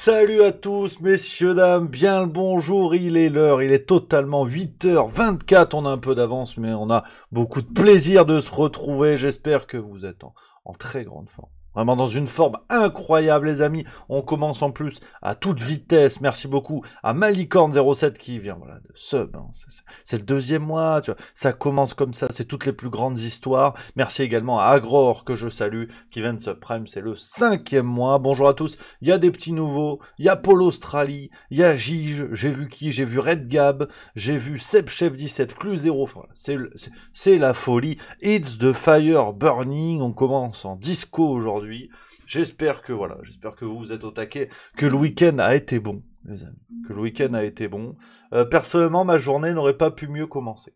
Salut à tous, messieurs, dames, bien le bonjour, il est l'heure, il est totalement 8h24, on a un peu d'avance, mais on a beaucoup de plaisir de se retrouver, j'espère que vous êtes en très grande forme. Vraiment dans une forme incroyable, les amis. On commence en plus à toute vitesse. Merci beaucoup à Malicorne07 qui vient voilà, de sub. Hein. C'est le deuxième mois. Tu vois. Ça commence comme ça. C'est toutes les plus grandes histoires. Merci également à Agror que je salue qui vient de subprime. C'est le 5e mois. Bonjour à tous. Il y a des petits nouveaux. Il y a Paul Australie. Il y a Gige. J'ai vu qui? J'ai vu Red Gab. J'ai vu SebChef17. Clu0. Enfin, c'est la folie. It's the fire burning. On commence en disco aujourd'hui. J'espère que vous êtes au taquet, que le week-end a été bon, les amis, que le week-end a été bon. Personnellement, ma journée n'aurait pas pu mieux commencer.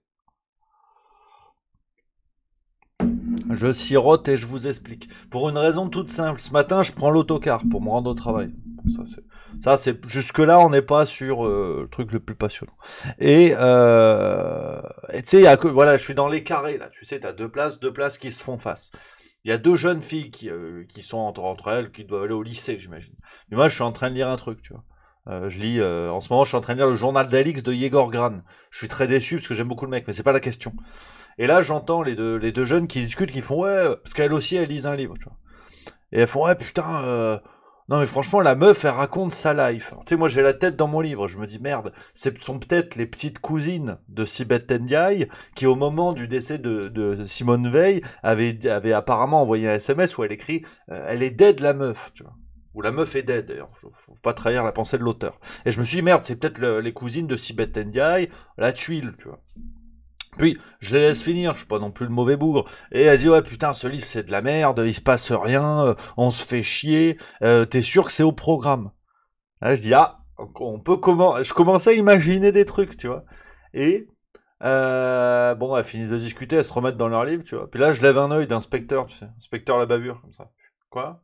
Je sirote et je vous explique. Pour une raison toute simple, ce matin, je prends l'autocar pour me rendre au travail. Bon, ça c'est jusque-là, on n'est pas sur le truc le plus passionnant. Et tu sais, voilà, je suis dans les carrés là. Tu sais, t'as deux places qui se font face. Il y a deux jeunes filles qui sont entre elles, qui doivent aller au lycée, j'imagine. Mais moi, je suis en train de lire un truc, tu vois. Je lis, en ce moment, je suis en train de lire le journal d'Alix de Yegor Gran. Je suis très déçu parce que j'aime beaucoup le mec, mais c'est pas la question. Et là, j'entends les deux jeunes qui discutent, qui font ouais, parce qu'elles aussi, elles lisent un livre, tu vois. Et elles font ouais, putain, non mais franchement, la meuf, elle raconte sa life. Tu sais, moi, j'ai la tête dans mon livre. Je me dis merde, ce sont peut-être les petites cousines de Sibeth Ndiaye qui, au moment du décès de Simone Veil, avait apparemment envoyé un SMS où elle écrit elle est dead la meuf, tu vois. Ou la meuf est dead d'ailleurs. Faut pas trahir la pensée de l'auteur. Et je me suis dit merde, c'est peut-être les cousines de Sibeth Ndiaye, la tuile, tu vois. Puis, je les laisse finir, je suis pas non plus le mauvais bougre. Et elle dit, ouais, putain, ce livre, c'est de la merde, il se passe rien, on se fait chier, t'es sûr que c'est au programme? Là, je dis, ah, on peut comment... Je commençais à imaginer des trucs, tu vois. Et, bon, elles finissent de discuter, elles se remettent dans leur livre, tu vois. Puis là, je lève un œil d'inspecteur, tu sais, inspecteur la bavure, comme ça. Quoi?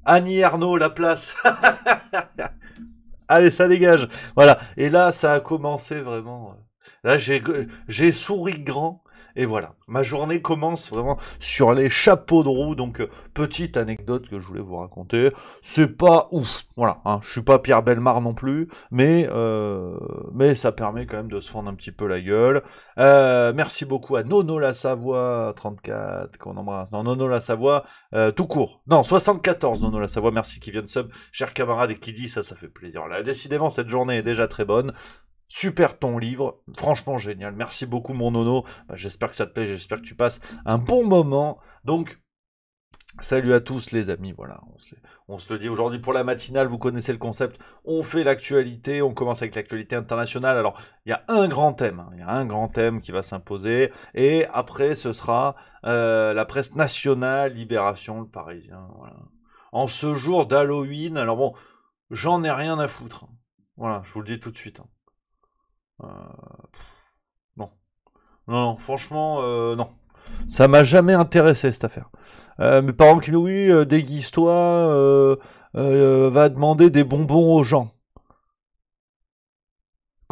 Annie Ernaux, la place. Allez, ça dégage. Voilà. Et là, ça a commencé vraiment... Là, j'ai souri grand. Et voilà, ma journée commence vraiment sur les chapeaux de roue. Donc, petite anecdote que je voulais vous raconter. C'est pas ouf, voilà. Hein, je suis pas Pierre Bellemare non plus, mais ça permet quand même de se fendre un petit peu la gueule. Merci beaucoup à Nono la Savoie 34 qu'on embrasse. Non, Nono la Savoie tout court. Non, 74 Nono la Savoie. Merci qui vient de sub, cher camarade et qui dit ça fait plaisir. Là, décidément, cette journée est déjà très bonne. Super ton livre, franchement génial. Merci beaucoup mon nono. J'espère que ça te plaît, j'espère que tu passes un bon moment. Donc, salut à tous les amis. Voilà, on se le dit aujourd'hui pour la matinale. Vous connaissez le concept. On fait l'actualité. On commence avec l'actualité internationale. Alors, il y a un grand thème. Hein. Il y a un grand thème qui va s'imposer. Et après, ce sera la presse nationale, Libération, le Parisien. Voilà. En ce jour d'Halloween. Alors bon, j'en ai rien à foutre. Voilà, je vous le dis tout de suite. Hein. Non. Non, franchement, non. Ça m'a jamais intéressé cette affaire. Mes parents qui me disent oui, déguise-toi, va demander des bonbons aux gens.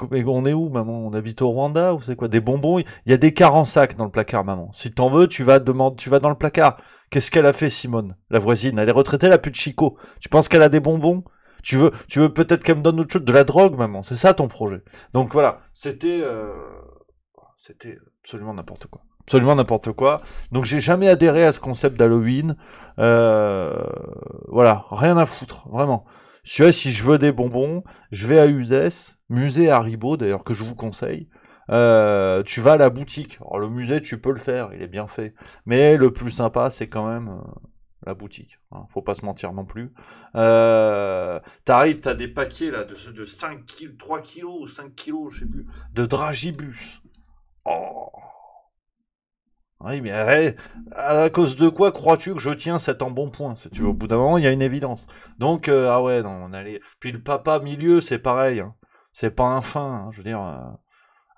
Mais on est où, maman? On habite au Rwanda ou c'est quoi? Des bonbons? Il y a des quarts en sac dans le placard, maman. Si t'en veux, tu vas dans le placard. Qu'est-ce qu'elle a fait, Simone? La voisine, elle est retraitée, la pute Chico. Tu penses qu'elle a des bonbons? Tu veux peut-être qu'elle me donne autre chose? De la drogue, maman. C'est ça ton projet. Donc voilà, c'était absolument n'importe quoi. Absolument n'importe quoi. Donc j'ai jamais adhéré à ce concept d'Halloween. Voilà, rien à foutre, vraiment. Si je veux des bonbons, je vais à Uzès, musée Haribo d'ailleurs que je vous conseille. Tu vas à la boutique. Alors le musée, tu peux le faire, il est bien fait. Mais le plus sympa, c'est quand même la boutique. Hein, faut pas se mentir non plus. T'as des paquets là de 5 kilos, 3 kilos ou 5 kilos, je sais plus, de dragibus. Oh. Oui, mais à cause de quoi crois-tu que je tiens cet embonpoint? Si tu veux, au bout d'un moment, il y a une évidence. Donc, ah ouais, non, on allait. Puis le papa milieu, c'est pareil. Hein. C'est pas un fin. Hein, je veux dire.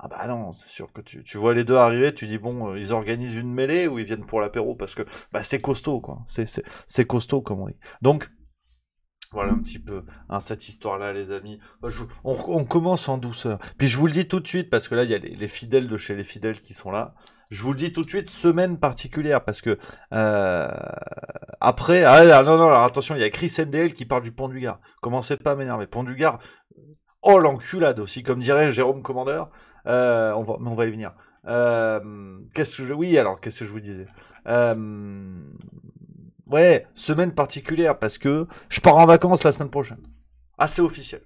Ah bah non, c'est sûr que tu vois les deux arriver, tu dis bon, ils organisent une mêlée ou ils viennent pour l'apéro parce que bah c'est costaud quoi. C'est costaud comme on dit. Donc Voilà un petit peu cette histoire-là, les amis. On commence en douceur. Puis je vous le dis tout de suite, parce que là, il y a les fidèles de chez les fidèles qui sont là. Je vous le dis tout de suite, semaine particulière, parce que après... non, alors attention, il y a Chris NDL qui parle du Pont du Gard. Commencez pas à m'énerver. Pont du Gard, oh l'enculade aussi, comme dirait Jérôme Commandeur. Mais on va y venir. Oui, alors, qu'est-ce que je vous disais Ouais, semaine particulière parce que je pars en vacances la semaine prochaine. Assez officiel.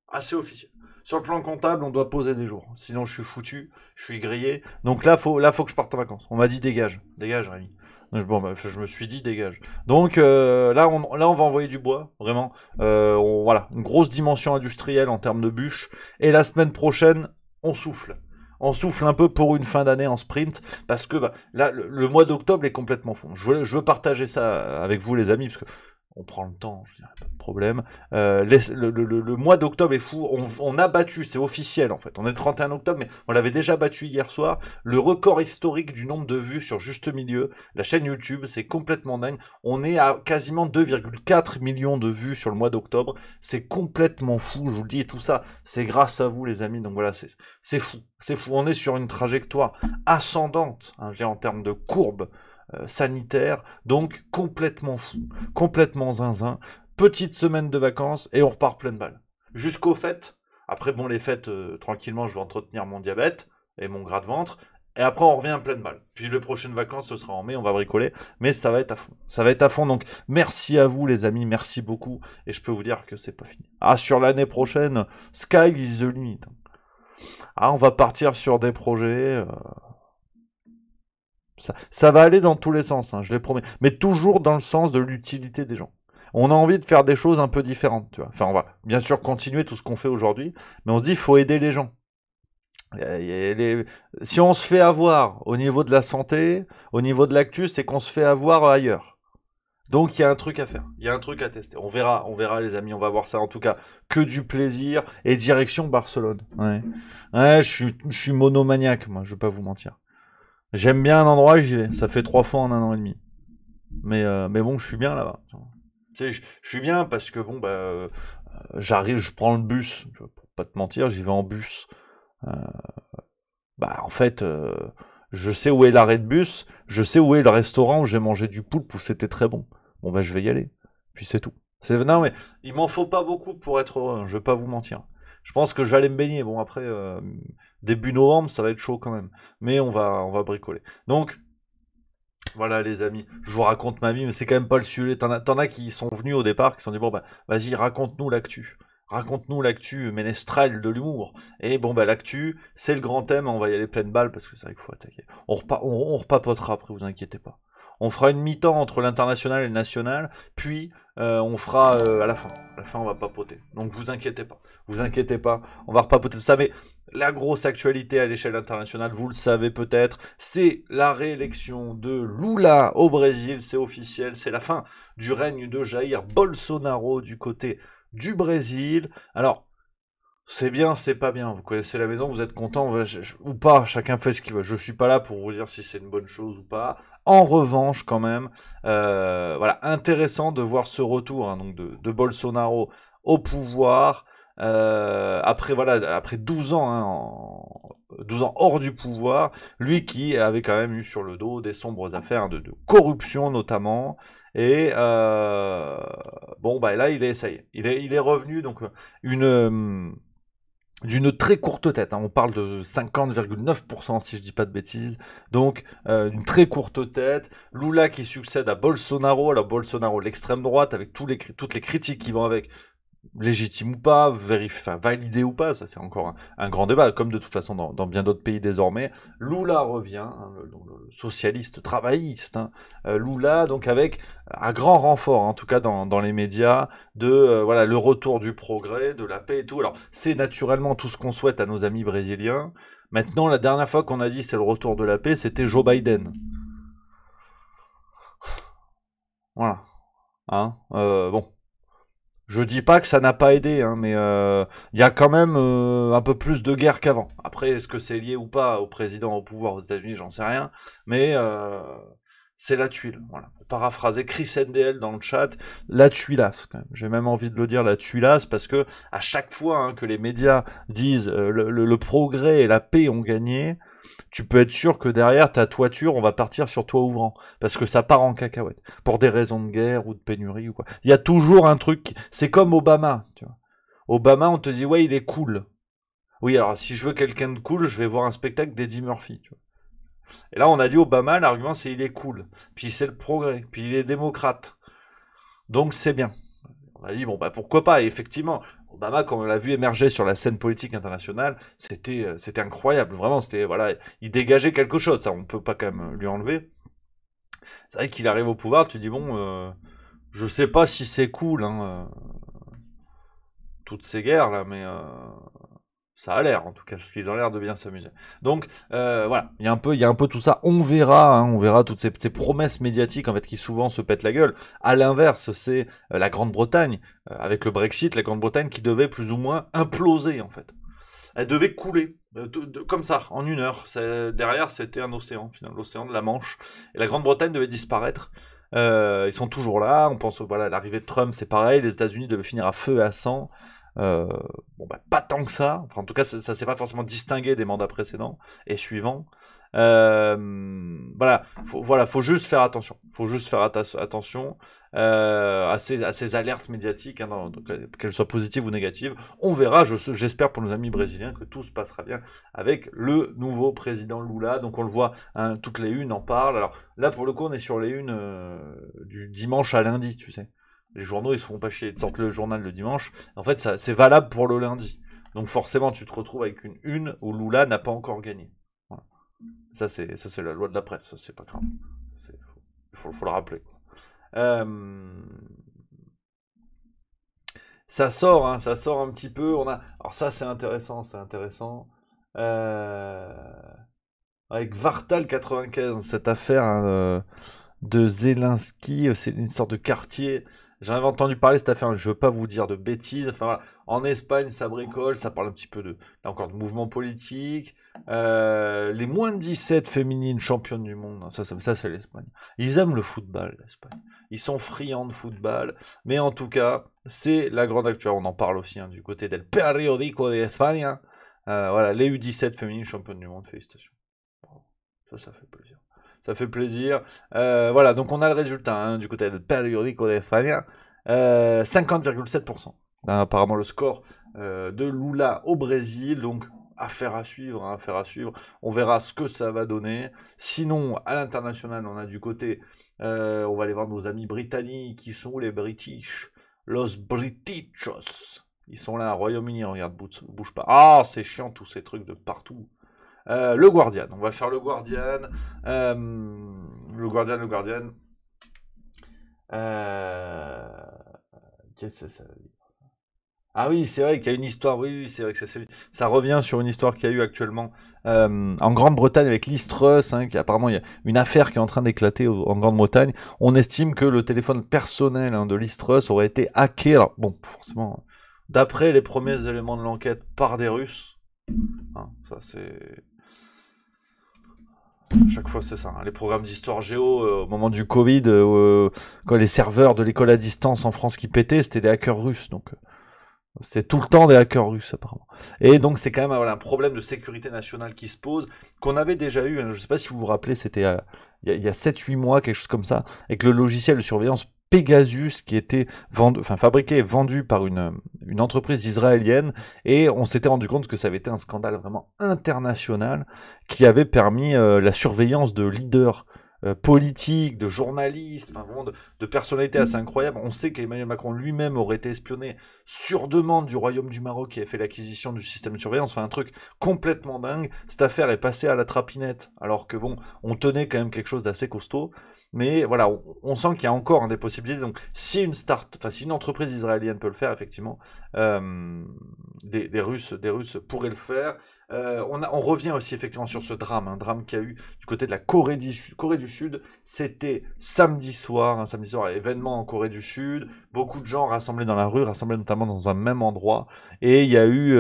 Assez officiel. Sur le plan comptable, on doit poser des jours. Sinon, je suis foutu, je suis grillé. Donc faut que je parte en vacances. On m'a dit dégage. Dégage, Rémi. Bon, je me suis dit dégage. Donc là, on va envoyer du bois, vraiment. Voilà, une grosse dimension industrielle en termes de bûches. Et la semaine prochaine, on souffle. On souffle un peu pour une fin d'année en sprint, parce que là, le mois d'octobre est complètement fou. Je veux partager ça avec vous, les amis, parce que on prend le temps, je dirais, pas de problème. Le mois d'octobre est fou. On a battu, c'est officiel en fait. On est le 31 octobre, mais on l'avait déjà battu hier soir. Le record historique du nombre de vues sur Juste Milieu, la chaîne YouTube, c'est complètement dingue. On est à quasiment 2,4 millions de vues sur le mois d'octobre. C'est complètement fou, je vous le dis. Et tout ça, c'est grâce à vous, les amis. Donc voilà, c'est fou. C'est fou. On est sur une trajectoire ascendante, hein, je veux dire, en termes de courbe sanitaire, donc complètement fou, complètement zinzin. Petite semaine de vacances et on repart pleine balle. Jusqu'aux fêtes. Après, bon, les fêtes, tranquillement, je vais entretenir mon diabète et mon gras de ventre. Et après, on revient pleine balle. Puis les prochaines vacances, ce sera en mai, on va bricoler. Mais ça va être à fond. Ça va être à fond. Donc, merci à vous, les amis. Merci beaucoup. Et je peux vous dire que c'est pas fini. Ah, sur l'année prochaine, sky is the limit. Ah, on va partir sur des projets... Ça va aller dans tous les sens, hein, je les promets. Mais toujours dans le sens de l'utilité des gens. On a envie de faire des choses un peu différentes, tu vois. Enfin, on va bien sûr continuer tout ce qu'on fait aujourd'hui, mais on se dit, il faut aider les gens. Si on se fait avoir au niveau de la santé, au niveau de l'actu, c'est qu'on se fait avoir ailleurs. Donc il y a un truc à faire, il y a un truc à tester. On verra les amis, on va voir ça. En tout cas, que du plaisir et direction Barcelone. Ouais, je suis monomaniaque, moi, je vais pas vous mentir. J'aime bien un endroit, j'y vais. Ça fait 3 fois en 1 an et demi. Mais bon, je suis bien là-bas. Tu sais, je suis bien parce que bon, j'arrive, je prends le bus. Pour pas te mentir, j'y vais en bus. En fait, je sais où est l'arrêt de bus. Je sais où est le restaurant où j'ai mangé du poulpe où c'était très bon. Bon, je vais y aller. Puis c'est tout. Non, mais il m'en faut pas beaucoup pour être heureux. Je vais pas vous mentir. Je pense que je vais aller me baigner. Bon, après, début novembre, ça va être chaud quand même. Mais on va bricoler. Donc, voilà les amis, je vous raconte ma vie, mais c'est quand même pas le sujet. T'en as qui sont venus au départ, qui se sont dit, bon vas-y, raconte-nous l'actu. Raconte-nous l'actu ménestrel de l'humour. Et bon, l'actu, c'est le grand thème, on va y aller pleine balle, parce que c'est vrai qu'il faut attaquer. On repapotera après, vous inquiétez pas. On fera une mi-temps entre l'international et le national, puis on fera à la fin. À la fin, on va papoter. Donc vous inquiétez pas. Vous inquiétez pas, on va repapoter tout ça. Mais la grosse actualité à l'échelle internationale, vous le savez peut-être, c'est la réélection de Lula au Brésil. C'est officiel, c'est la fin du règne de Jair Bolsonaro du côté du Brésil. Alors, c'est bien, c'est pas bien. Vous connaissez la maison, vous êtes content ou pas. Chacun fait ce qu'il veut. Je suis pas là pour vous dire si c'est une bonne chose ou pas. En revanche, quand même, voilà, intéressant de voir ce retour donc de Bolsonaro au pouvoir. Après 12 ans, 12 ans hors du pouvoir, lui qui avait quand même eu sur le dos des sombres affaires de corruption notamment. Et là, ça y est, il est revenu donc d'une très courte tête, hein. On parle de 50,9% si je dis pas de bêtises, donc une très courte tête. Lula qui succède à Bolsonaro, alors Bolsonaro l'extrême droite avec toutes les critiques qui vont avec, légitime ou pas, validé ou pas, ça c'est encore un grand débat, comme de toute façon dans bien d'autres pays désormais. Lula revient, hein, le socialiste travailliste, hein. Lula donc avec un grand renfort, en tout cas dans les médias, de le retour du progrès, de la paix et tout. Alors c'est naturellement tout ce qu'on souhaite à nos amis brésiliens. Maintenant, la dernière fois qu'on a dit c'est le retour de la paix, c'était Joe Biden. Voilà. Hein, bon. Je dis pas que ça n'a pas aidé, hein, mais y a quand même un peu plus de guerre qu'avant. Après, est-ce que c'est lié ou pas au président au pouvoir aux États-Unis, j'en sais rien. Mais c'est la tuile. Voilà. Pour paraphraser Chris NDL dans le chat, la tuilasse quand même. J'ai même envie de le dire, la tuilasse, parce que à chaque fois que les médias disent le progrès et la paix ont gagné, tu peux être sûr que derrière ta toiture, on va partir sur toit ouvrant, parce que ça part en cacahuète, pour des raisons de guerre ou de pénurie ou quoi. Il y a toujours un truc, c'est comme Obama, tu vois. Obama, on te dit ouais, il est cool. Oui, alors si je veux quelqu'un de cool, je vais voir un spectacle d'Eddie Murphy, tu vois. Et là, on a dit Obama, l'argument c'est il est cool, puis c'est le progrès, puis il est démocrate, donc c'est bien. On a dit bon bah pourquoi pas. Et effectivement, Obama, quand on l'a vu émerger sur la scène politique internationale, c'était incroyable, vraiment. C'était voilà, il dégageait quelque chose, ça on peut pas quand même lui enlever. C'est vrai qu'il arrive au pouvoir, tu dis bon, je sais pas si c'est cool, toutes ces guerres là, mais ça a l'air, en tout cas, parce qu'ils ont l'air de bien s'amuser. Donc, voilà, il y a un peu tout ça. On verra toutes ces promesses médiatiques, en fait, qui souvent se pètent la gueule. À l'inverse, c'est la Grande-Bretagne, avec le Brexit, la Grande-Bretagne qui devait plus ou moins imploser, en fait. Elle devait couler, comme ça, en une heure. Derrière, c'était un océan, finalement, l'océan de la Manche. Et la Grande-Bretagne devait disparaître. Ils sont toujours là. On pense, voilà, l'arrivée de Trump, c'est pareil. Les États-Unis devaient finir à feu et à sang. Euh, bon bah pas tant que ça. Enfin en tout cas ça s'est pas forcément distingué des mandats précédents et suivants. Voilà, faut juste faire attention. Faut juste faire attention à ces alertes médiatiques, qu'elles soient positives ou négatives. On verra. J'espère pour nos amis brésiliens que tout se passera bien avec le nouveau président Lula. Donc on le voit, toutes les unes en parlent. Alors là pour le coup on est sur les unes du dimanche à lundi, tu sais. Les journaux, ils se font pas chier. Ils sortent le journal le dimanche. En fait, c'est valable pour le lundi. Donc forcément, tu te retrouves avec une où Lula n'a pas encore gagné. Voilà. Ça, c'est la loi de la presse. Ça, c'est pas grave. Faut le rappeler. Ça sort, ça sort un petit peu. Alors ça, c'est intéressant. Euh, Avec Vartal 95, cette affaire de Zelensky, c'est une sorte de quartier. J'en avais entendu parler cette affaire, mais je veux pas vous dire de bêtises. Enfin voilà, en Espagne, ça bricole, ça parle un petit peu là encore, de mouvement politique. Les moins de 17 féminines championnes du monde, ça c'est l'Espagne. Ils aiment le football, l'Espagne. Ils sont friands de football, mais en tout cas, c'est la grande actu. On en parle aussi du côté del Periódico de España. Voilà, les U17 féminines championnes du monde, félicitations. Ça fait plaisir. Ça fait plaisir. Voilà, donc on a le résultat du côté de Periódico de España. 50,7%. Apparemment le score de Lula au Brésil. Donc affaire à suivre, affaire à suivre. On verra ce que ça va donner. Sinon, à l'international, on a du côté, on va aller voir nos amis britanniques. Qui sont les British? Los Britichos. Ils sont là, Royaume-Uni, regarde, bouge pas. Ah, c'est chiant tous ces trucs de partout. Le Guardian, on va faire le Guardian. Le Guardian. Qu'est-ce que ça veut dire? Ah oui, c'est vrai qu'il y a une histoire. Oui, c'est vrai que ça revient sur une histoire qu'il y a eu actuellement en Grande-Bretagne avec Liz Truss. Apparemment, il y a une affaire qui est en train d'éclater en Grande-Bretagne. On estime que le téléphone personnel de Liz Truss aurait été hacké. Alors, bon, forcément, d'après les premiers éléments de l'enquête, par des Russes. Ça, c'est. Chaque fois, c'est ça. Les programmes d'histoire géo, au moment du Covid, quand les serveurs de l'école à distance en France qui pétaient, c'était des hackers russes. Donc, c'est tout le temps des hackers russes, apparemment. Et donc, c'est quand même un problème de sécurité nationale qui se pose, qu'on avait déjà eu. Je ne sais pas si vous vous rappelez, c'était il y a 7-8 mois, quelque chose comme ça, avec le logiciel de surveillance Pegasus qui était fabriqué et vendu par une entreprise israélienne, et on s'était rendu compte que ça avait été un scandale vraiment international qui avait permis la surveillance de leaders politiques, de journalistes, vraiment de personnalités assez incroyables. On sait qu'Emmanuel Macron lui-même aurait été espionné sur demande du Royaume du Maroc qui avait fait l'acquisition du système de surveillance. Enfin, un truc complètement dingue. Cette affaire est passée à la trapinette, alors que bon, on tenait quand même quelque chose d'assez costaud. Mais voilà, on sent qu'il y a encore des possibilités. Donc, si une entreprise israélienne peut le faire, effectivement, des Russes pourraient le faire. On revient aussi effectivement sur ce drame, un drame qu'il y a eu du côté de la Corée du Sud. C'était samedi soir, événement en Corée du Sud. Beaucoup de gens rassemblés dans la rue, rassemblés notamment dans un même endroit. Et il y a eu,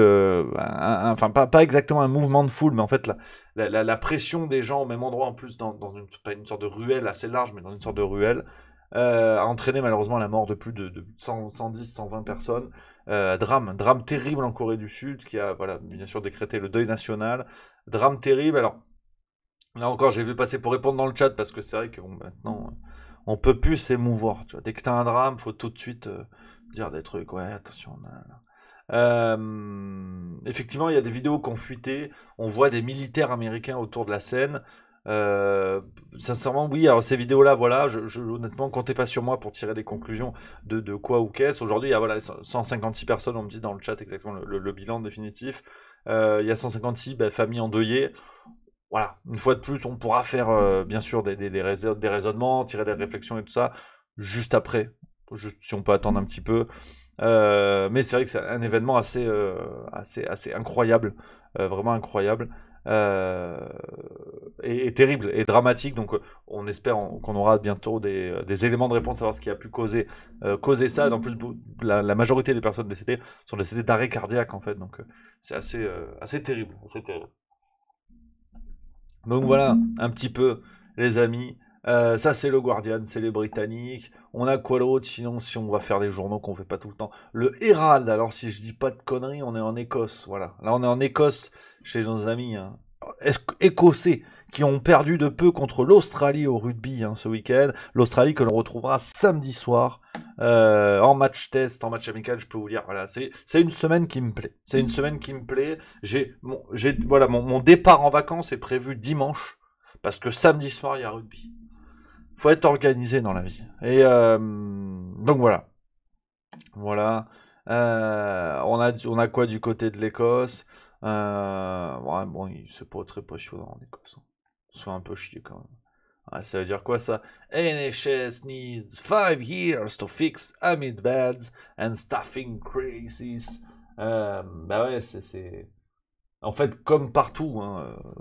enfin pas exactement un mouvement de foule, mais en fait la pression des gens au même endroit, en plus dans pas une sorte de ruelle assez large, mais dans une sorte de ruelle, a entraîné malheureusement la mort de plus de 100, 110, 120 personnes. Drame terrible en Corée du Sud, qui a, voilà, bien sûr décrété le deuil national. Drame terrible. Alors, là encore, j'ai vu passer pour répondre dans le chat, parce que c'est vrai que maintenant, on peut plus s'émouvoir. Tu vois. Dès que t'as un drame, faut tout de suite dire des trucs. Ouais, attention. Effectivement, il y a des vidéos qui ont fuité. On voit des militaires américains autour de la scène. Sincèrement, oui. Alors ces vidéos-là, voilà, honnêtement, comptez pas sur moi pour tirer des conclusions de quoi ou qu'est-ce. Aujourd'hui, il y a voilà 156 personnes. On me dit dans le chat exactement le bilan définitif. Il y a 156 familles endeuillées. Voilà. Une fois de plus, on pourra faire bien sûr des raisonnements, tirer des réflexions et tout ça juste après. Juste si on peut attendre un petit peu. Mais c'est vrai que c'est un événement assez incroyable, vraiment incroyable, et terrible et dramatique. Donc, on espère qu'on aura bientôt des éléments de réponse à savoir ce qui a pu causer ça. En plus, la majorité des personnes décédées sont décédées d'arrêt cardiaque en fait. Donc, c'est assez terrible, assez terrible. Donc voilà, un petit peu, les amis. Ça, c'est le Guardian, c'est les Britanniques. On a quoi d'autre? Sinon, si on va faire des journaux qu'on fait pas tout le temps. Le Herald, alors si je dis pas de conneries, on est en Écosse. Voilà. Là, on est en Écosse, chez nos amis écossais, qui ont perdu de peu contre l'Australie au rugby ce week-end. L'Australie que l'on retrouvera samedi soir en match test, en match amical. Je peux vous dire, voilà, c'est une semaine qui me plaît. C'est une semaine qui me plaît. Voilà, mon départ en vacances est prévu dimanche, parce que samedi soir, il y a rugby. Faut être organisé dans la vie. Et donc voilà. Voilà. On a quoi du côté de l'Écosse? Ouais, bon, c'est pas très passionnant en Écosse. On se fait un peu chier quand même. Ah, ça veut dire quoi ça? NHS needs 5 years to fix amid beds and staffing crisis. Bah ouais, c'est... En fait, comme partout,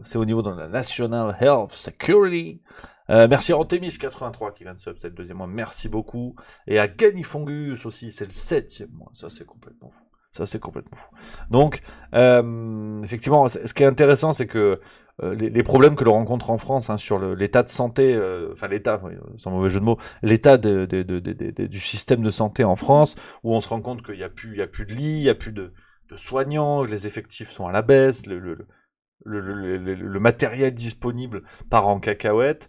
c'est au niveau de la National Health Security. Merci à Antemis83 qui vient de sub, c'est le deuxième mois, merci beaucoup. Et à Ganifongus aussi, c'est le 7e mois. Ça, c'est complètement fou. Donc, effectivement, ce qui est intéressant, c'est que les problèmes que l'on rencontre en France sur l'état de santé, enfin l'état, sans mauvais jeu de mots, l'état du système de santé en France, où on se rend compte qu'il n'y a plus de lits, il n'y a plus de soignants, les effectifs sont à la baisse, le matériel disponible part en cacahuète.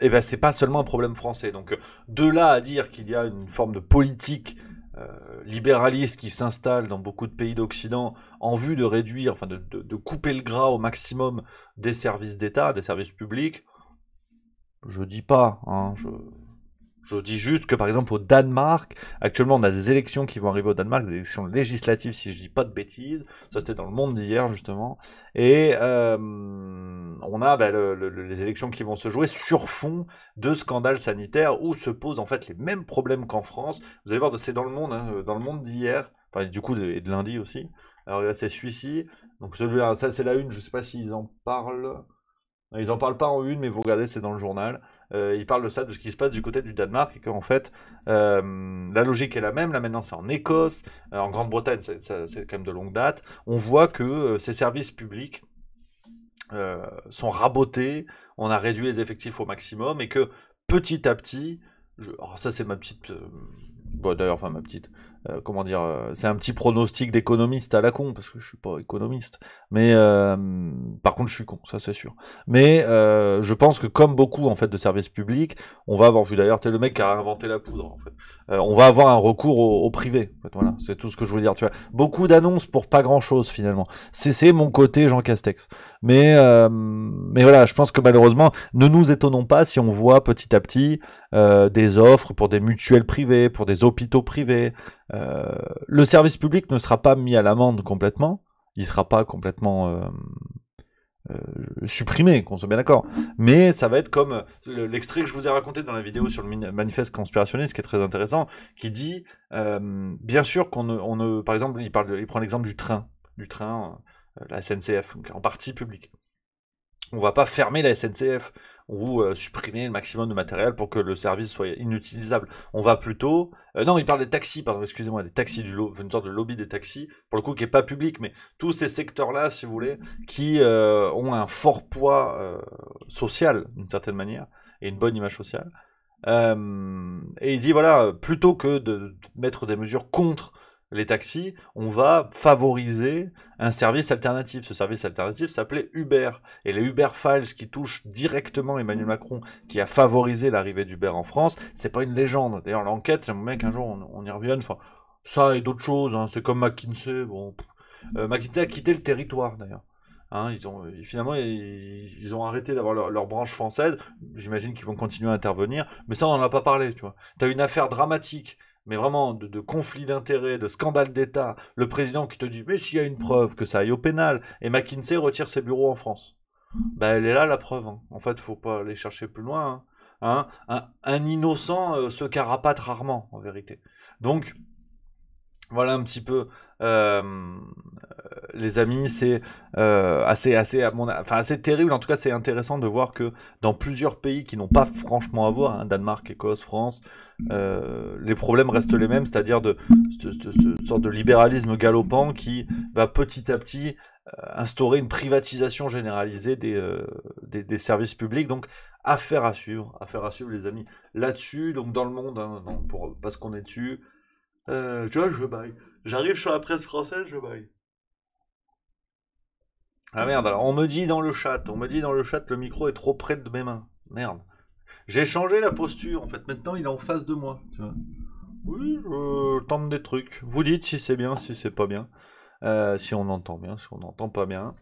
Et ben c'est pas seulement un problème français. Donc de là à dire qu'il y a une forme de politique libéraliste qui s'installe dans beaucoup de pays d'Occident en vue de réduire, enfin de couper le gras au maximum des services d'État, des services publics, je dis pas, je dis juste que par exemple au Danemark, actuellement on a des élections qui vont arriver au Danemark, des élections législatives si je dis pas de bêtises, ça c'était dans le monde d'hier justement, et on a les élections qui vont se jouer sur fond de scandales sanitaires où se posent en fait les mêmes problèmes qu'en France. Vous allez voir, c'est dans le monde, dans le monde d'hier, enfin du coup et de lundi aussi. Alors là c'est celui-ci, donc celui-là, ça c'est la une, je sais pas s'ils en parlent. Ils en parlent pas en une, mais vous regardez, c'est dans le journal. Ils parlent de ça, de ce qui se passe du côté du Danemark, et qu'en fait, la logique est la même. Là maintenant, c'est en Écosse, en Grande-Bretagne, c'est quand même de longue date. On voit que ces services publics sont rabotés. On a réduit les effectifs au maximum, et que petit à petit, alors ça c'est ma petite, bon, d'ailleurs, enfin ma petite, comment dire, c'est un petit pronostic d'économiste à la con, parce que je suis pas économiste, mais par contre je suis con, ça c'est sûr. Mais je pense que comme beaucoup en fait de services publics, on va avoir vu d'ailleurs, t'es le mec qui a inventé la poudre en fait. On va avoir un recours au privé. En fait, voilà, c'est tout ce que je veux dire. Tu vois, beaucoup d'annonces pour pas grand chose finalement. C'est mon côté Jean Castex. Mais voilà, je pense que malheureusement, ne nous étonnons pas si on voit petit à petit des offres pour des mutuelles privées, pour des hôpitaux privés. Le service public ne sera pas mis à l'amende complètement. Il sera pas complètement supprimé, qu'on soit bien d'accord. Mais ça va être comme l'extrait que je vous ai raconté dans la vidéo sur le manifeste conspirationniste, qui est très intéressant, qui dit, bien sûr par exemple, il prend l'exemple du train, la SNCF, donc en partie publique. On va pas fermer la SNCF ou supprimer le maximum de matériel pour que le service soit inutilisable. On va plutôt... non, il parle des taxis, pardon, excusez-moi, des taxis une sorte de lobby des taxis, pour le coup qui est pas public, mais tous ces secteurs-là, si vous voulez, qui ont un fort poids social, d'une certaine manière, et une bonne image sociale. Et il dit, voilà, plutôt que de mettre des mesures contre les taxis, on va favoriser un service alternatif. Ce service alternatif s'appelait Uber. Et les Uber Files qui touchent directement Emmanuel Macron, qui a favorisé l'arrivée d'Uber en France, c'est pas une légende. D'ailleurs, l'enquête, j'aimerais qu'un jour on y revienne. Enfin, ça et d'autres choses, hein. C'est comme McKinsey. Bon, McKinsey a quitté le territoire, d'ailleurs. Hein, finalement, ils ont arrêté d'avoir leur branche française. J'imagine qu'ils vont continuer à intervenir, mais ça, on n'en a pas parlé, tu vois. T'as une affaire dramatique, mais vraiment de conflit d'intérêts, de scandale d'État. Le président qui te dit, mais s'il y a une preuve que ça aille au pénal, et McKinsey retire ses bureaux en France. Bah, elle est là, la preuve. Hein. En fait, faut pas aller chercher plus loin. Hein. Un innocent se carapate rarement, en vérité. Donc, voilà un petit peu, les amis, c'est assez terrible. En tout cas, c'est intéressant de voir que dans plusieurs pays qui n'ont pas franchement à voir, hein, Danemark, Écosse, France, les problèmes restent les mêmes, c'est-à-dire de cette sorte de libéralisme galopant qui va petit à petit instaurer une privatisation généralisée des services publics. Donc, affaire à suivre, les amis. Là-dessus, donc dans le monde, hein, parce qu'on est dessus. Tu vois, je baille. J'arrive sur la presse française, je baille. Ah merde, alors on me dit dans le chat, le micro est trop près de mes mains. Merde. J'ai changé la posture, en fait. Maintenant, il est en face de moi. Tu vois. Oui, je tente des trucs. Vous dites si c'est bien, si c'est pas bien. Si on entend bien, si on n'entend pas bien.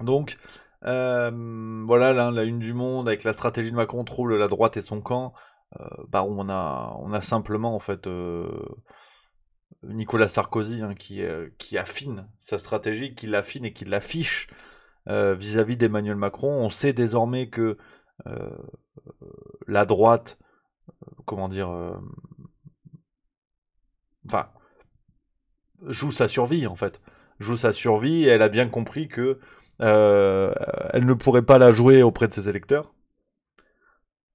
Donc, voilà, là, la une du Monde, avec la stratégie de Macron, trouble la droite et son camp. Bah, on a simplement, en fait... Nicolas Sarkozy, hein, qui affine sa stratégie, qui l'affine et qui l'affiche vis-à-vis d'Emmanuel Macron. On sait désormais que euh, la droite, comment dire, enfin, joue sa survie en fait. Joue sa survie et elle a bien compris que elle ne pourrait pas la jouer auprès de ses électeurs.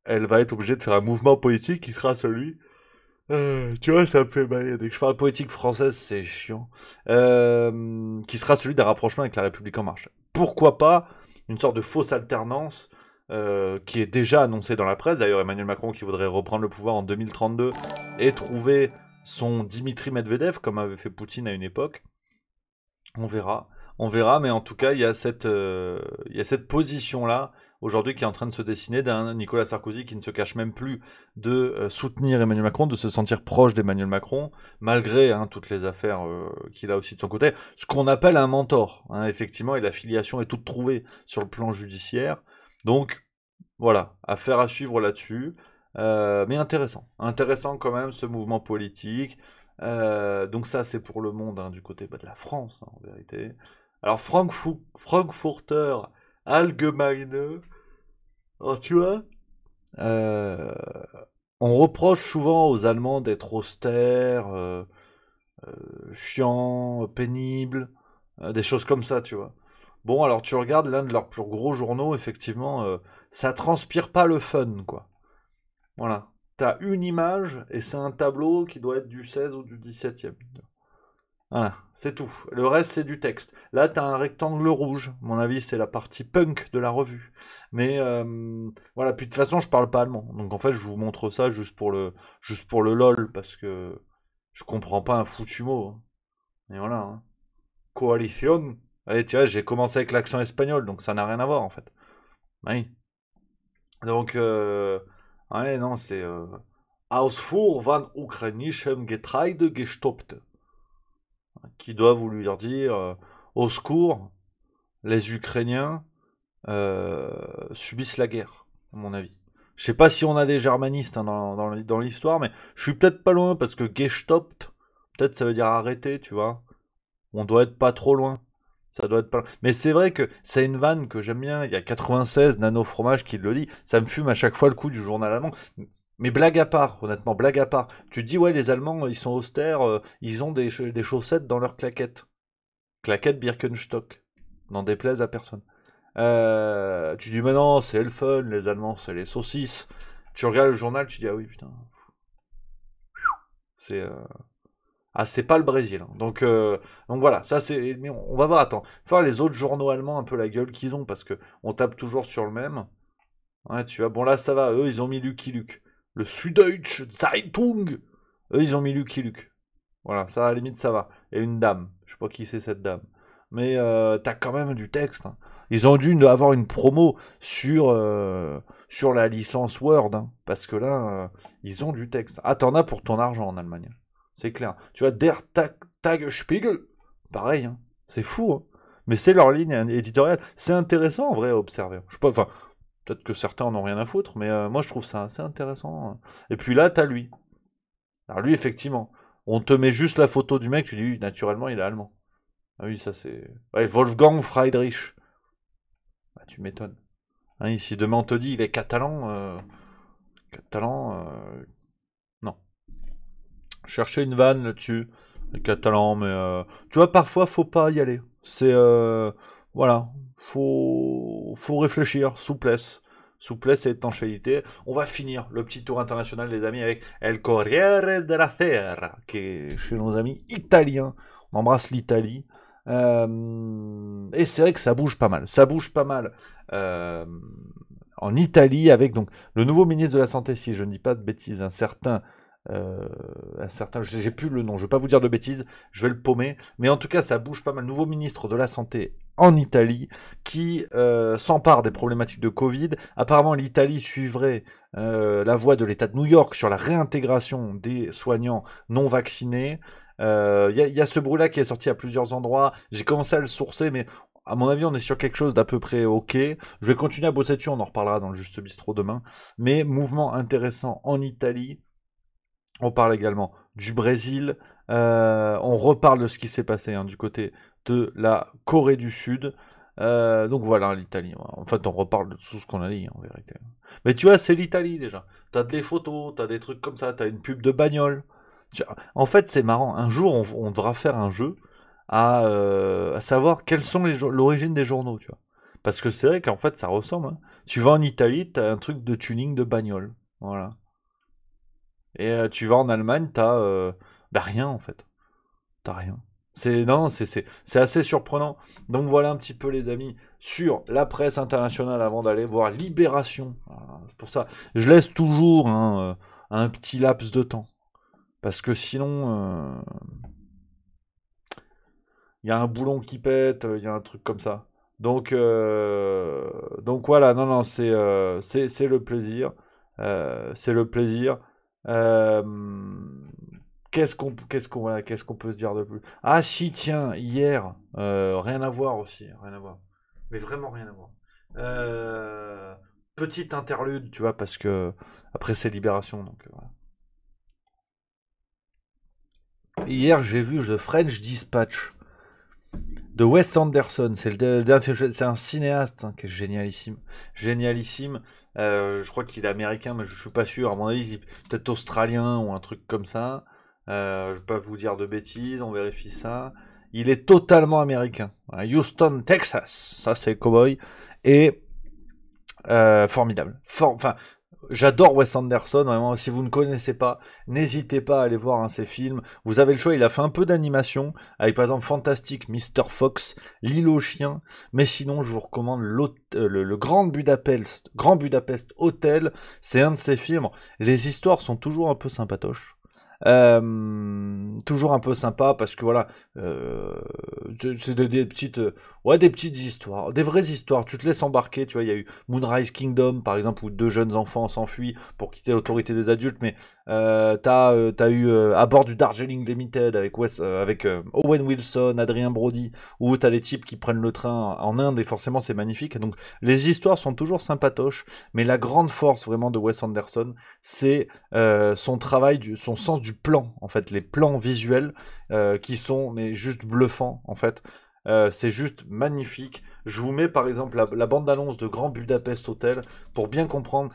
Elle va être obligée de faire un mouvement politique qui sera celui. Tu vois, ça me fait mal. Dès que je parle politique française, c'est chiant. Qui sera celui d'un rapprochement avec la République en marche. Pourquoi pas une sorte de fausse alternance qui est déjà annoncée dans la presse. D'ailleurs, Emmanuel Macron qui voudrait reprendre le pouvoir en 2032 et trouver son Dimitri Medvedev, comme avait fait Poutine à une époque. On verra, mais en tout cas, il y a cette position-là aujourd'hui qui est en train de se dessiner d'un Nicolas Sarkozy qui ne se cache même plus de soutenir Emmanuel Macron, de se sentir proche d'Emmanuel Macron, malgré toutes les affaires qu'il a aussi de son côté. Ce qu'on appelle un mentor, hein, effectivement, et la filiation est toute trouvée sur le plan judiciaire. Donc, voilà, affaire à suivre là-dessus. Mais intéressant quand même ce mouvement politique. Donc ça, c'est pour le monde, hein, du côté de la France, hein, en vérité. Alors Frankfurter Allgemeine, alors tu vois, euh, on reproche souvent aux Allemands d'être austères, chiants, pénibles, des choses comme ça, tu vois. Bon, alors tu regardes l'un de leurs plus gros journaux, effectivement, ça transpire pas le fun, quoi. Voilà. T'as une image et c'est un tableau qui doit être du 16 ou du 17e. Voilà, c'est tout. Le reste, c'est du texte. Là, t'as un rectangle rouge. À mon avis, c'est la partie punk de la revue. Mais voilà, puis de toute façon, je parle pas allemand. Donc en fait, je vous montre ça juste pour le lol, parce que je comprends pas un foutu mot. Hein. Et voilà. Hein. Coalition. Allez, tu vois, j'ai commencé avec l'accent espagnol, donc ça n'a rien à voir en fait. Oui. Donc, ouais, non, c'est Ausfuhr van ukrainischem Getreide gestoppt. Qui doit vouloir dire au secours, les Ukrainiens subissent la guerre, à mon avis. Je sais pas si on a des germanistes hein, dans l'histoire, mais je suis peut-être pas loin parce que gestoppt, peut-être ça veut dire arrêter, tu vois. On doit être pas trop loin. Ça doit être pas. Mais c'est vrai que c'est une vanne que j'aime bien. Il y a 96 Nano Fromage qui le dit. Ça me fume à chaque fois le coup du journal allemand. Mais blague à part, honnêtement, blague à part. Tu te dis, ouais, les Allemands, ils sont austères, ils ont des chaussettes dans leurs claquettes. Claquettes Birkenstock. N'en déplaise à personne. Tu dis, mais non, c'est le fun, les Allemands, c'est les saucisses. Tu regardes le journal, tu dis, ah oui, putain. C'est. Ah, c'est pas le Brésil, hein. Donc voilà, ça c'est. Mais on va voir, attends. Faire les autres journaux allemands un peu la gueule qu'ils ont, parce que on tape toujours sur le même. Ouais, tu vois, bon là ça va, eux ils ont mis Lucky Luke. Le Süddeutsche Zeitung, eux ils ont mis Lucky Luke. Voilà, ça à la limite ça va. Et une dame, je sais pas qui c'est cette dame. Mais t'as quand même du texte, hein. Ils ont dû avoir une promo sur la licence Word, hein, parce que là, ils ont du texte. Ah, t'en as pour ton argent en Allemagne. C'est clair. Tu vois, Tagesspiegel, pareil, hein. C'est fou, hein. Mais c'est leur ligne éditoriale. C'est intéressant en vrai à observer. Je sais pas, enfin, peut-être que certains en ont rien à foutre, mais moi je trouve ça assez intéressant, hein. Et puis là, t'as lui. Alors lui, effectivement, on te met juste la photo du mec, tu dis, oui, naturellement, il est allemand. Ah oui, ça c'est... Ouais, Wolfgang Friedrich. Bah, tu m'étonnes. Hein, si demain on te dit, il est catalan, non. Chercher une vanne là-dessus, les catalans, mais tu vois, parfois, faut pas y aller. C'est... voilà, faut réfléchir, souplesse. Souplesse et étanchéité. On va finir le petit tour international, les amis, avec El Corriere della Sera, qui est chez nos amis italiens. On embrasse l'Italie. Et c'est vrai que ça bouge pas mal. Ça bouge pas mal euh, en Italie avec donc le nouveau ministre de la Santé, si je ne dis pas de bêtises, un certain, j'ai plus le nom, je vais pas vous dire de bêtises, je vais le paumer, mais en tout cas ça bouge pas mal. Nouveau ministre de la Santé en Italie qui s'empare des problématiques de Covid. Apparemment l'Italie suivrait la voie de l'État de New York sur la réintégration des soignants non vaccinés. Y a ce bruit-là qui est sorti à plusieurs endroits. J'ai commencé à le sourcer, mais à mon avis, on est sur quelque chose d'à peu près ok. Je vais continuer à bosser dessus, on en reparlera dans le Juste Bistrot demain. Mais mouvement intéressant en Italie. On parle également du Brésil. On reparle de ce qui s'est passé, hein, du côté de la Corée du Sud. Donc voilà, l'Italie. En fait, on reparle de tout ce qu'on a dit, en vérité. Mais tu vois, c'est l'Italie déjà. T'as des photos, t'as des trucs comme ça, t'as une pub de bagnole. En fait, c'est marrant. Un jour, on devra faire un jeu à savoir quelles sont l'origine des journaux, tu vois. Parce que c'est vrai qu'en fait, ça ressemble, hein. Tu vas en Italie, t'as un truc de tuning de bagnole. Voilà. Et tu vas en Allemagne, t'as bah rien en fait. T'as rien. C'est non, c'est assez surprenant. Donc voilà un petit peu les amis sur la presse internationale avant d'aller voir Libération. Voilà, c'est pour ça, je laisse toujours un petit laps de temps parce que sinon il y a un boulon qui pète, il y a un truc comme ça. Donc voilà, non non, c'est le plaisir, c'est le plaisir. Euh, qu'est-ce qu'on peut se dire de plus? Ah si, tiens, hier, rien à voir aussi, rien à voir. Mais vraiment rien à voir. Euh, petite interlude, tu vois, parce que après c'est Libération, donc voilà. Hier, j'ai vu The French Dispatch de Wes Anderson. C'est un cinéaste, hein, qui est génialissime, génialissime. Je crois qu'il est américain, mais je suis pas sûr. À mon avis, il est peut-être australien ou un truc comme ça. Je vais pas vous dire de bêtises, on vérifie ça. Il est totalement américain. Voilà, Houston, Texas, ça c'est Cowboy. Et formidable. Enfin, j'adore Wes Anderson, vraiment. Si vous ne connaissez pas, n'hésitez pas à aller voir ses films. Vous avez le choix. Il a fait un peu d'animation avec par exemple Fantastic Mr. Fox, L'île aux chiens. Mais sinon, je vous recommande le Grand Budapest Hotel. C'est un de ses films. Les histoires sont toujours un peu sympatoches. Toujours un peu sympa parce que voilà, c'est des petites, ouais, des petites histoires, des vraies histoires. Tu te laisses embarquer, tu vois. Il y a eu Moonrise Kingdom par exemple où deux jeunes enfants s'enfuient pour quitter l'autorité des adultes, mais t'as eu à bord du Darjeeling Limited avec Owen Wilson, Adrien Brody, où t'as les types qui prennent le train en Inde et forcément c'est magnifique. Donc les histoires sont toujours sympatoches, mais la grande force vraiment de Wes Anderson, c'est son travail, son sens du plan, en fait, les plans visuels qui sont mais juste bluffants, en fait. c'est juste magnifique. Je vous mets par exemple la bande-annonce de Grand Budapest Hotel pour bien comprendre.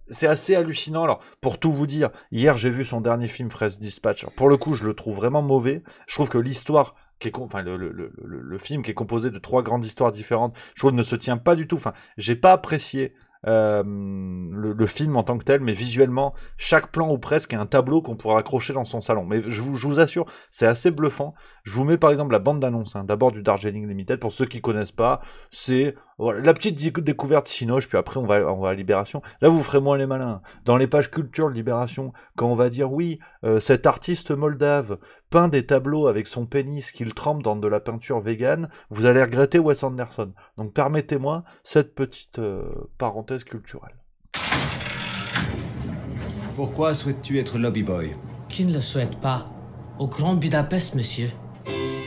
C'est assez hallucinant. Alors, pour tout vous dire, hier j'ai vu son dernier film, Fresh Dispatch. Alors, pour le coup, je le trouve vraiment mauvais. Je trouve que l'histoire enfin le film qui est composé de 3 grandes histoires différentes, je trouve ne se tient pas du tout. Enfin, j'ai pas apprécié le film en tant que tel, mais visuellement, chaque plan ou presque est un tableau qu'on pourra accrocher dans son salon. Mais je vous assure, c'est assez bluffant. Je vous mets par exemple la bande d'annonce, d'abord du Darjeeling Limited, pour ceux qui connaissent pas, c'est voilà, la petite découverte Cinoche, puis après on va à Libération. Là, vous ferez moins les malins. Dans les pages culture de Libération, quand on va dire oui, cet artiste moldave peint des tableaux avec son pénis qu'il trempe dans de la peinture végane, vous allez regretter Wes Anderson. Donc permettez-moi cette petite parenthèse culturelle. Pourquoi souhaites-tu être lobby boy? Qui ne le souhaite pas? Au Grand Budapest, monsieur.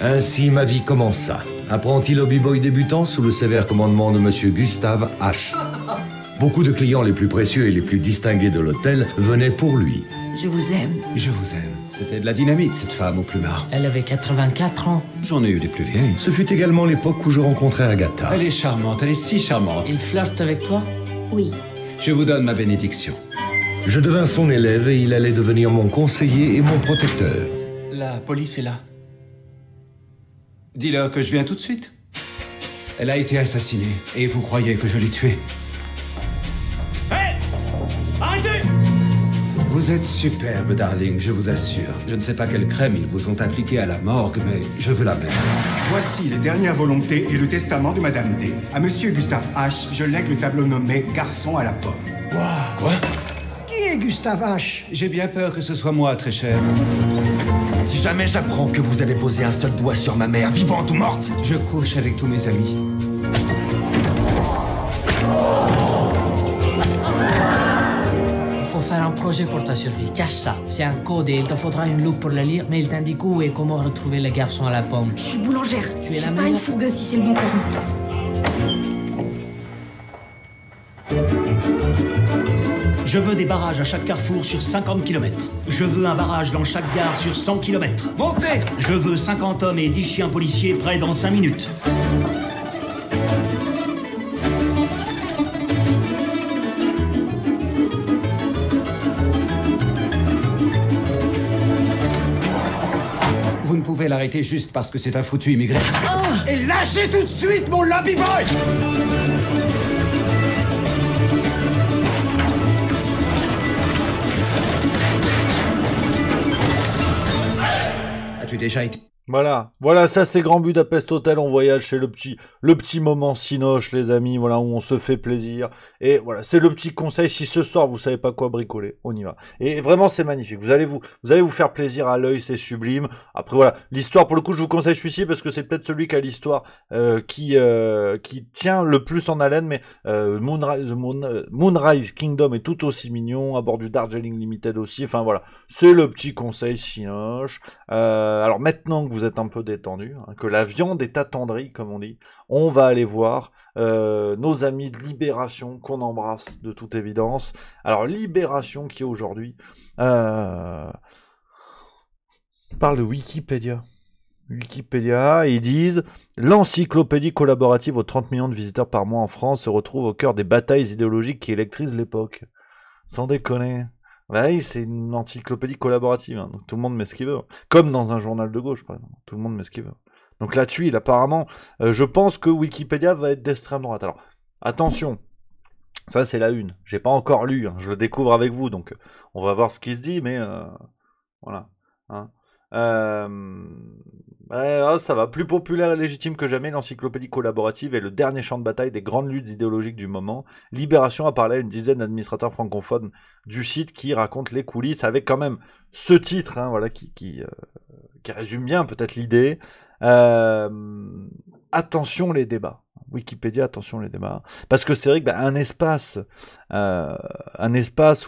Ainsi ma vie commença. Apprenti lobby-boy débutant sous le sévère commandement de monsieur Gustave H. Beaucoup de clients les plus précieux et les plus distingués de l'hôtel venaient pour lui. Je vous aime. Je vous aime. C'était de la dynamite, cette femme au plumard. Elle avait 84 ans. J'en ai eu des plus vieilles. Ce fut également l'époque où je rencontrai Agatha. Elle est charmante, elle est si charmante. Il flirte avec toi? Oui. Je vous donne ma bénédiction. Je devins son élève et il allait devenir mon conseiller et mon protecteur. La police est là. Dis-leur que je viens tout de suite. Elle a été assassinée et vous croyez que je l'ai tuée. Hé! Arrêtez! Vous êtes superbe, darling, je vous assure. Je ne sais pas quelle crème ils vous ont appliquée à la morgue, mais je veux la même. Voici les dernières volontés et le testament de Madame D. À Monsieur Gustave H, je lègue le tableau nommé Garçon à la pomme. Quoi? Qui est Gustave H? J'ai bien peur que ce soit moi, très cher. Si jamais j'apprends que vous avez posé un seul doigt sur ma mère, vivante ou morte, je couche avec tous mes amis. Il faut faire un projet pour ta survie. Cache ça. C'est un code et il te faudra une loupe pour le lire, mais il t'indique où et comment retrouver le garçon à la pomme. Je suis boulangère. Tu es Je la suis pas meilleure. une fourgueuse si c'est le bon terme. je veux des barrages à chaque carrefour sur 50 km. Je veux un barrage dans chaque gare sur 100 km. Montez! Je veux 50 hommes et 10 chiens policiers prêts dans 5 minutes. Vous ne pouvez l'arrêter juste parce que c'est un foutu immigré. Et lâchez tout de suite mon lobby boy! As-tu déjà été... Voilà, ça c'est Grand Budapest Hotel, on voyage chez le petit moment Cinoche, les amis, voilà, où on se fait plaisir. Et voilà, c'est le petit conseil, si ce soir vous savez pas quoi bricoler, on y va. Et vraiment c'est magnifique, vous allez vous faire plaisir à l'œil, c'est sublime. Après voilà, l'histoire pour le coup je vous conseille celui-ci parce que c'est peut-être celui qui a l'histoire qui tient le plus en haleine, mais Moonrise Kingdom est tout aussi mignon, à bord du Darjeeling Limited aussi, enfin voilà, c'est le petit conseil Cinoche. Alors maintenant que vous êtes un peu détendu, que la viande est attendrie, comme on dit, on va aller voir nos amis de Libération, qu'on embrasse de toute évidence. Alors Libération qui aujourd'hui parle de Wikipédia. Ils disent « L'encyclopédie collaborative aux 30 millions de visiteurs par mois en France se retrouve au cœur des batailles idéologiques qui électrisent l'époque. » Sans déconner. Bah oui, c'est une encyclopédie collaborative, hein, donc tout le monde met ce qu'il veut. Comme dans un journal de gauche, par exemple. Tout le monde met ce qu'il veut. Donc là-dessus, apparemment, je pense que Wikipédia va être d'extrême droite. Alors, attention, ça c'est la une. J'ai pas encore lu, hein, je le découvre avec vous, donc on va voir ce qui se dit, mais voilà. Hein. Ça va, plus populaire et légitime que jamais, l'encyclopédie collaborative est le dernier champ de bataille des grandes luttes idéologiques du moment. Libération a parlé à une dizaine d'administrateurs francophones du site qui racontent les coulisses, avec quand même ce titre, hein, voilà, qui résume bien peut-être l'idée. Attention les débats. Wikipédia, attention les débats. Parce que c'est vrai que un espace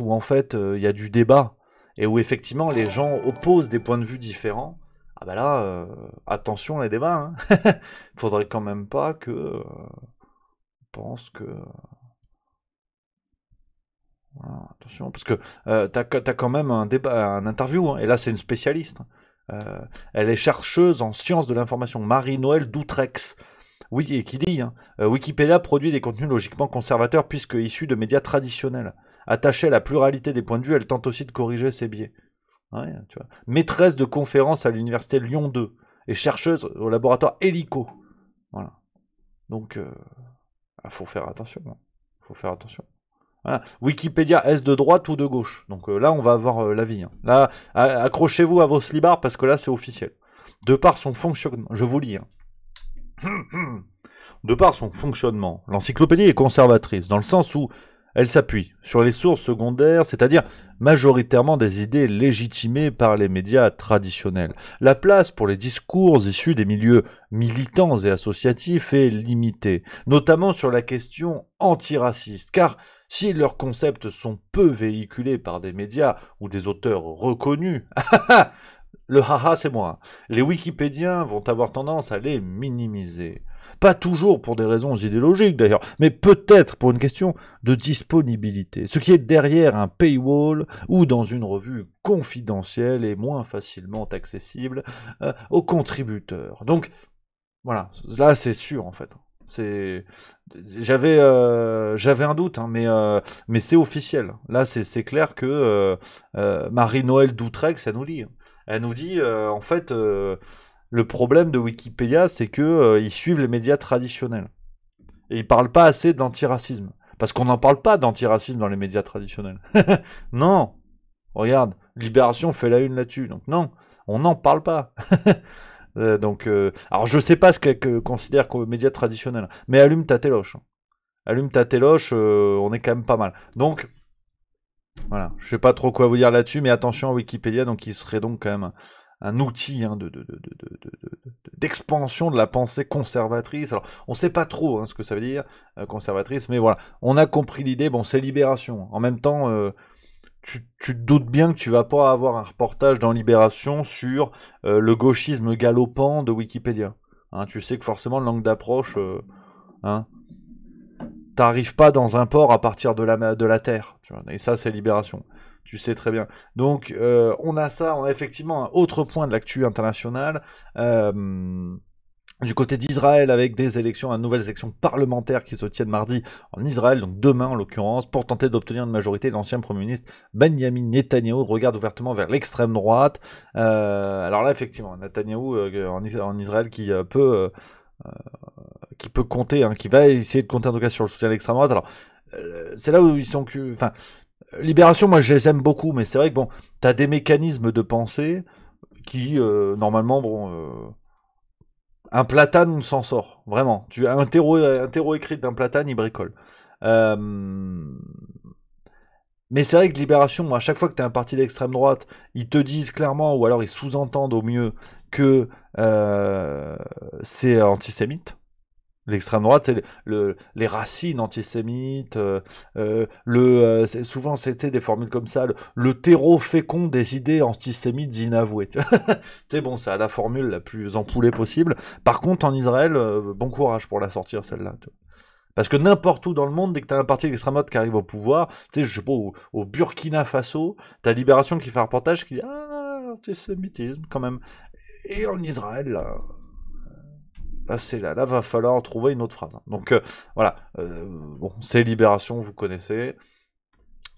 où en fait il y a du débat, et où effectivement les gens opposent des points de vue différents, ah bah là, attention les débats, hein. Faudrait quand même pas que on pense que... Voilà, attention, parce que t'as quand même un débat, un interview, hein, et là c'est une spécialiste. Elle est chercheuse en sciences de l'information. Marie-Noël Doutrex. Oui, et qui dit, Wikipédia produit des contenus logiquement conservateurs puisque issus de médias traditionnels. Attachée à la pluralité des points de vue, elle tente aussi de corriger ses biais. Ouais, tu vois. Maîtresse de conférences à l'université Lyon 2 et chercheuse au laboratoire Helico. Voilà. Donc, faut faire attention. Faut faire attention. Voilà. Wikipédia, est-ce de droite ou de gauche? Donc là, on va avoir l'avis. Là, accrochez-vous à vos slibards parce que là, c'est officiel. De par son fonctionnement, je vous lis. De par son fonctionnement, l'encyclopédie est conservatrice, dans le sens où elle s'appuie sur les sources secondaires, c'est-à-dire majoritairement des idées légitimées par les médias traditionnels. La place pour les discours issus des milieux militants et associatifs est limitée, notamment sur la question antiraciste, car si leurs concepts sont peu véhiculés par des médias ou des auteurs reconnus, le haha c'est moi, les wikipédiens vont avoir tendance à les minimiser. Pas toujours pour des raisons idéologiques d'ailleurs, mais peut-être pour une question de disponibilité. Ce qui est derrière un paywall ou dans une revue confidentielle et moins facilement accessible aux contributeurs. Donc, voilà, là c'est sûr en fait. J'avais un doute, mais c'est officiel. Là c'est clair que Marie-Noël Doutrex, elle nous dit. Elle nous dit, en fait... le problème de Wikipédia, c'est que ils suivent les médias traditionnels. Et ils parlent pas assez d'antiracisme. Parce qu'on n'en parle pas d'antiracisme dans les médias traditionnels. Non. Regarde, Libération fait la une là-dessus. Donc non, on n'en parle pas. Alors je sais pas ce qu'elle considère comme médias traditionnels. Mais allume ta téloche. Allume ta téloche, on est quand même pas mal. Donc, voilà. Je sais pas trop quoi vous dire là-dessus, mais attention à Wikipédia, donc il serait donc quand même... un outil d'expansion de la pensée conservatrice. Alors, on sait pas trop ce que ça veut dire, conservatrice, mais voilà, on a compris l'idée, bon, c'est Libération. En même temps, tu te doutes bien que tu vas pas avoir un reportage dans Libération sur le gauchisme galopant de Wikipédia. Tu sais que forcément, l'angle d'approche, t'arrives pas dans un port à partir de la Terre. Tu vois, et ça, c'est Libération. Tu sais très bien. Donc, on a effectivement un autre point de l'actu internationale. Du côté d'Israël, avec des nouvelles élections parlementaires qui se tiennent mardi en Israël, donc demain en l'occurrence, pour tenter d'obtenir une majorité. L'ancien Premier ministre Benjamin Netanyahou regarde ouvertement vers l'extrême droite. Alors là, effectivement, Netanyahou en Israël qui peut compter, qui va essayer de compter en tout cas sur le soutien de l'extrême droite. Alors, c'est là où ils sont Libération, moi je les aime beaucoup, mais c'est vrai que bon, t'as des mécanismes de pensée qui, normalement, un platane s'en sort, vraiment. Tu as un terreau écrit d'un platane, il bricole. Mais c'est vrai que Libération, moi, à chaque fois que t'as un parti d'extrême droite, ils te disent clairement, ou alors ils sous-entendent au mieux, que c'est antisémite. L'extrême droite, c'est les racines antisémites, souvent c'était des formules comme ça, le terreau fécond des idées antisémites inavouées. Tu sais, bon, c'est la formule la plus empoulée possible. Par contre, en Israël, bon courage pour la sortir, celle-là. Parce que n'importe où dans le monde, dès que t'as un parti d'extrême droite qui arrive au pouvoir, tu sais, je sais pas, au Burkina Faso, t'as Libération qui fait un reportage qui dit « Ah, antisémitisme, quand même ». Et en Israël, là... Là, va falloir trouver une autre phrase. Donc, voilà. Bon, c'est Libération, vous connaissez.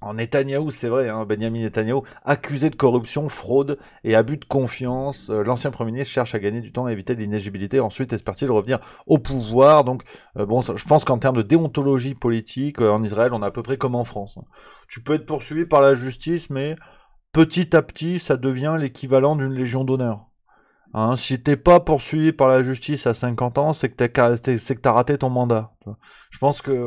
En Netanyahou, c'est vrai, Benjamin Netanyahou, accusé de corruption, fraude et abus de confiance. L'ancien Premier ministre cherche à gagner du temps et éviter l'inéligibilité. Ensuite, espère-t-il revenir au pouvoir. Donc, je pense qu'en termes de déontologie politique, en Israël, on est à peu près comme en France. Tu peux être poursuivi par la justice, mais petit à petit, ça devient l'équivalent d'une légion d'honneur. Si t'es pas poursuivi par la justice à 50 ans, c'est que t'as raté ton mandat. Je pense que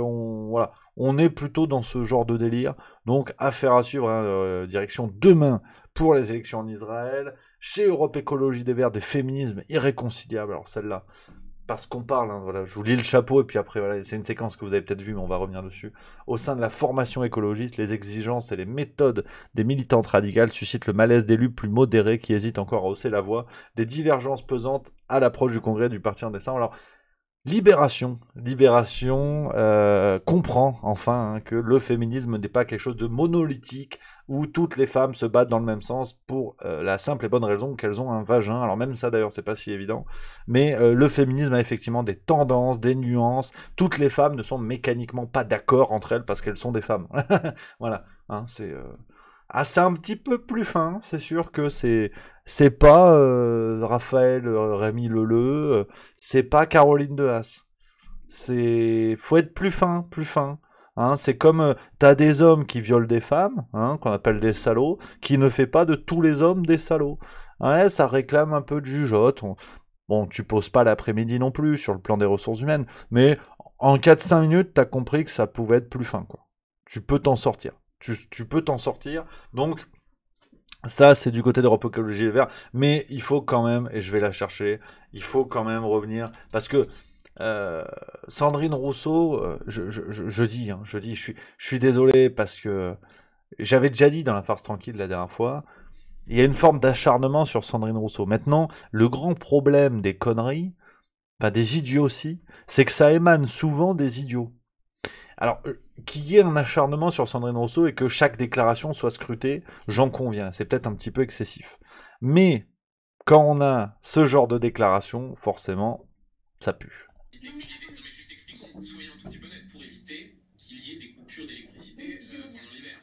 on est plutôt dans ce genre de délire. Donc, affaire à suivre, direction demain pour les élections en Israël. Chez Europe Écologie des Verts, des féminismes irréconciliables. Alors celle-là, parce qu'on parle, je vous lis le chapeau, et puis après, voilà, c'est une séquence que vous avez peut-être vue, mais on va revenir dessus. Au sein de la formation écologiste, les exigences et les méthodes des militantes radicales suscitent le malaise d'élus plus modérés qui hésitent encore à hausser la voix. Des divergences pesantes à l'approche du congrès du parti en décembre. Alors, Libération comprend enfin que le féminisme n'est pas quelque chose de monolithique, où toutes les femmes se battent dans le même sens pour la simple et bonne raison qu'elles ont un vagin. Alors même ça d'ailleurs c'est pas si évident, mais le féminisme a effectivement des tendances, des nuances. Toutes les femmes ne sont mécaniquement pas d'accord entre elles parce qu'elles sont des femmes. Voilà, hein, c'est un petit peu plus fin, c'est sûr que c'est pas Raphaël Rémy Leleu, c'est pas Caroline de Haas. Faut être plus fin, plus fin. Hein, c'est comme t'as des hommes qui violent des femmes, hein, qu'on appelle des salauds, qui ne fait pas de tous les hommes des salauds. Ouais, ça réclame un peu de jugeote. Bon, tu poses pas l'après-midi non plus sur le plan des ressources humaines, mais en 4-5 minutes, t'as compris que ça pouvait être plus fin, quoi. Tu peux t'en sortir. Tu peux t'en sortir. Donc, ça, c'est du côté d'Europe Écologie Les Verts. Mais il faut quand même, et je vais la chercher, il faut quand même revenir. Parce que Sandrine Rousseau, je dis, je suis désolé parce que j'avais déjà dit dans la farce tranquille la dernière fois, il y a une forme d'acharnement sur Sandrine Rousseau. Maintenant, le grand problème des conneries, enfin des idiots aussi, c'est que ça émane souvent des idiots. Alors, qu'il y ait un acharnement sur Sandrine Rousseau et que chaque déclaration soit scrutée, j'en conviens, c'est peut-être un petit peu excessif. Mais, quand on a ce genre de déclaration, forcément, ça pue. Non mais juste explique, soyez un tout petit peu net pour éviter qu'il y ait des coupures d'électricité pendant l'hiver.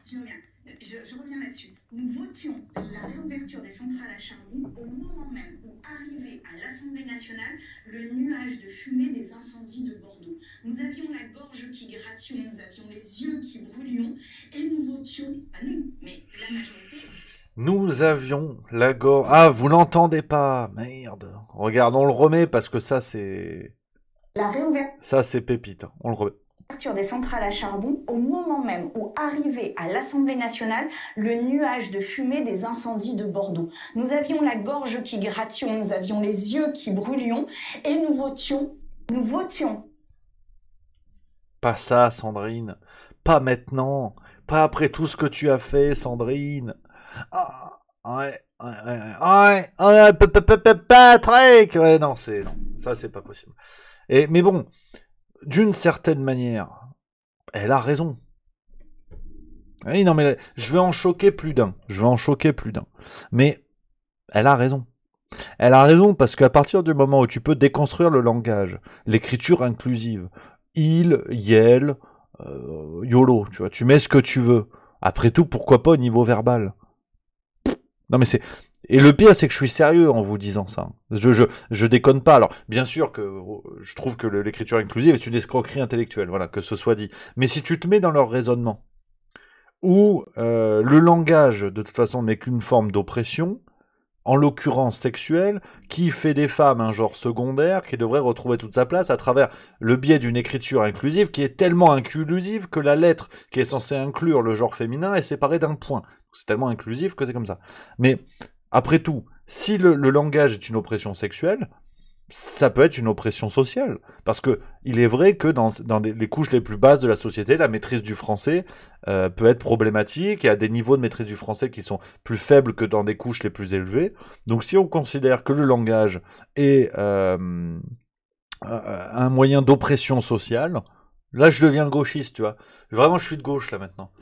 Je reviens là-dessus. Nous votions la réouverture des centrales à charbon au moment même où arrivait à l'Assemblée nationale le nuage de fumée des incendies de Bordeaux. Nous avions la gorge qui gratillon, nous avions les yeux qui brûlions et nous votions, pas nous, mais la majorité. Nous avions la gorge... Ah, vous l'entendez pas, merde. Regarde, on le remet parce que ça c'est... La réouverture. Ça c'est pépite, on le remet. Des centrales à charbon au moment même où arrivait à l'Assemblée nationale le nuage de fumée des incendies de Bordeaux. Nous avions la gorge qui gratillon, nous avions les yeux qui brûlions et nous votions. Pas ça, Sandrine. Pas maintenant. Pas après tout ce que tu as fait, Sandrine. Ah, Patrick. Ouais, non, ça c'est pas possible. Mais bon, d'une certaine manière, elle a raison. Oui, non, mais je vais en choquer plus d'un. Mais elle a raison. Elle a raison parce qu'à partir du moment où tu peux déconstruire le langage, l'écriture inclusive, il, yel, YOLO, tu vois, tu mets ce que tu veux. Après tout, pourquoi pas au niveau verbal? Non mais c'est... Et le pire, c'est que je suis sérieux en vous disant ça. Je déconne pas. Alors, bien sûr que je trouve que l'écriture inclusive est une escroquerie intellectuelle, voilà, que ce soit dit. Mais si tu te mets dans leur raisonnement, où le langage, de toute façon, n'est qu'une forme d'oppression, en l'occurrence sexuelle, qui fait des femmes un genre secondaire, qui devrait retrouver toute sa place à travers le biais d'une écriture inclusive, qui est tellement inclusive que la lettre qui est censée inclure le genre féminin est séparée d'un point. C'est tellement inclusif que c'est comme ça. Mais... Après tout, si le langage est une oppression sexuelle, ça peut être une oppression sociale. Parce que il est vrai que dans les couches les plus basses de la société, la maîtrise du français peut être problématique. Il y a des niveaux de maîtrise du français qui sont plus faibles que dans des couches les plus élevées. Donc si on considère que le langage est un moyen d'oppression sociale, là je deviens gauchiste, tu vois. Vraiment, je suis de gauche là maintenant.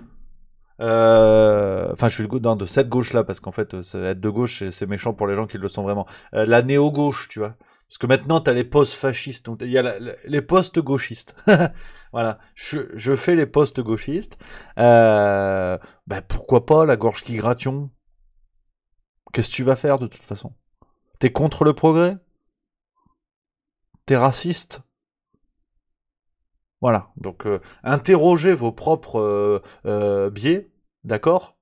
Enfin, je suis de cette gauche-là, parce qu'en fait, être de gauche, c'est méchant pour les gens qui le sont vraiment. La néo-gauche, tu vois. Parce que maintenant, t'as les post-fascistes, donc il y a les post-gauchistes. Voilà, je fais les post-gauchistes. Pourquoi pas la gorge qui gratillon? Qu'est-ce que tu vas faire de toute façon? T'es contre le progrès? T'es raciste? Voilà, donc interrogez vos propres biais, d'accord?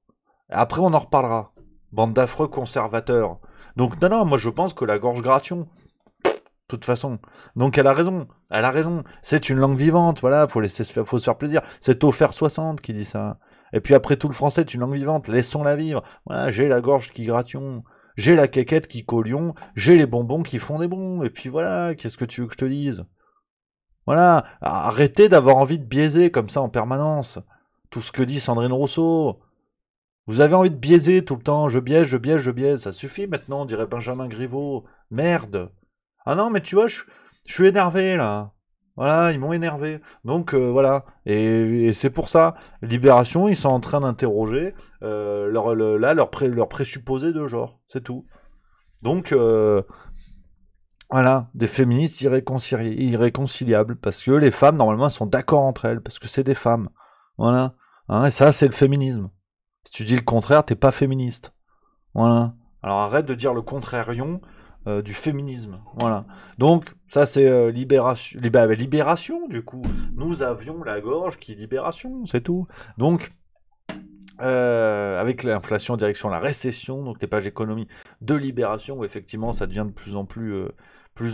Après on en reparlera. Bande d'affreux conservateurs. Donc non, moi je pense que la gorge gratillon, de toute façon. Donc elle a raison. C'est une langue vivante, voilà, faut se faire plaisir. C'est Offert 60 qui dit ça. Et puis après tout, le français est une langue vivante, laissons-la vivre. Voilà, j'ai la gorge qui gratillon, j'ai la quéquette qui collion, j'ai les bonbons qui font des bons. Et puis voilà, qu'est-ce que tu veux que je te dise? Voilà, arrêtez d'avoir envie de biaiser comme ça en permanence. Tout ce que dit Sandrine Rousseau. Vous avez envie de biaiser tout le temps, je biaise, ça suffit maintenant, dirait Benjamin Griveaux. Merde. Ah non, mais tu vois, je suis énervé là. Voilà, ils m'ont énervé. Donc voilà, et c'est pour ça, Libération, ils sont en train d'interroger leur présupposé de genre, c'est tout. Donc voilà, des féministes irréconciliables, parce que les femmes, normalement, elles sont d'accord entre elles, parce que c'est des femmes. Voilà, hein, et ça, c'est le féminisme. Si tu dis le contraire, t'es pas féministe. Voilà. Alors arrête de dire le contrarion du féminisme. Voilà. Donc, ça, c'est libération, du coup. Nous avions la gorge qui libération, c'est tout. Donc, avec l'inflation en direction la récession, donc les pages économie de Libération, où effectivement ça devient de plus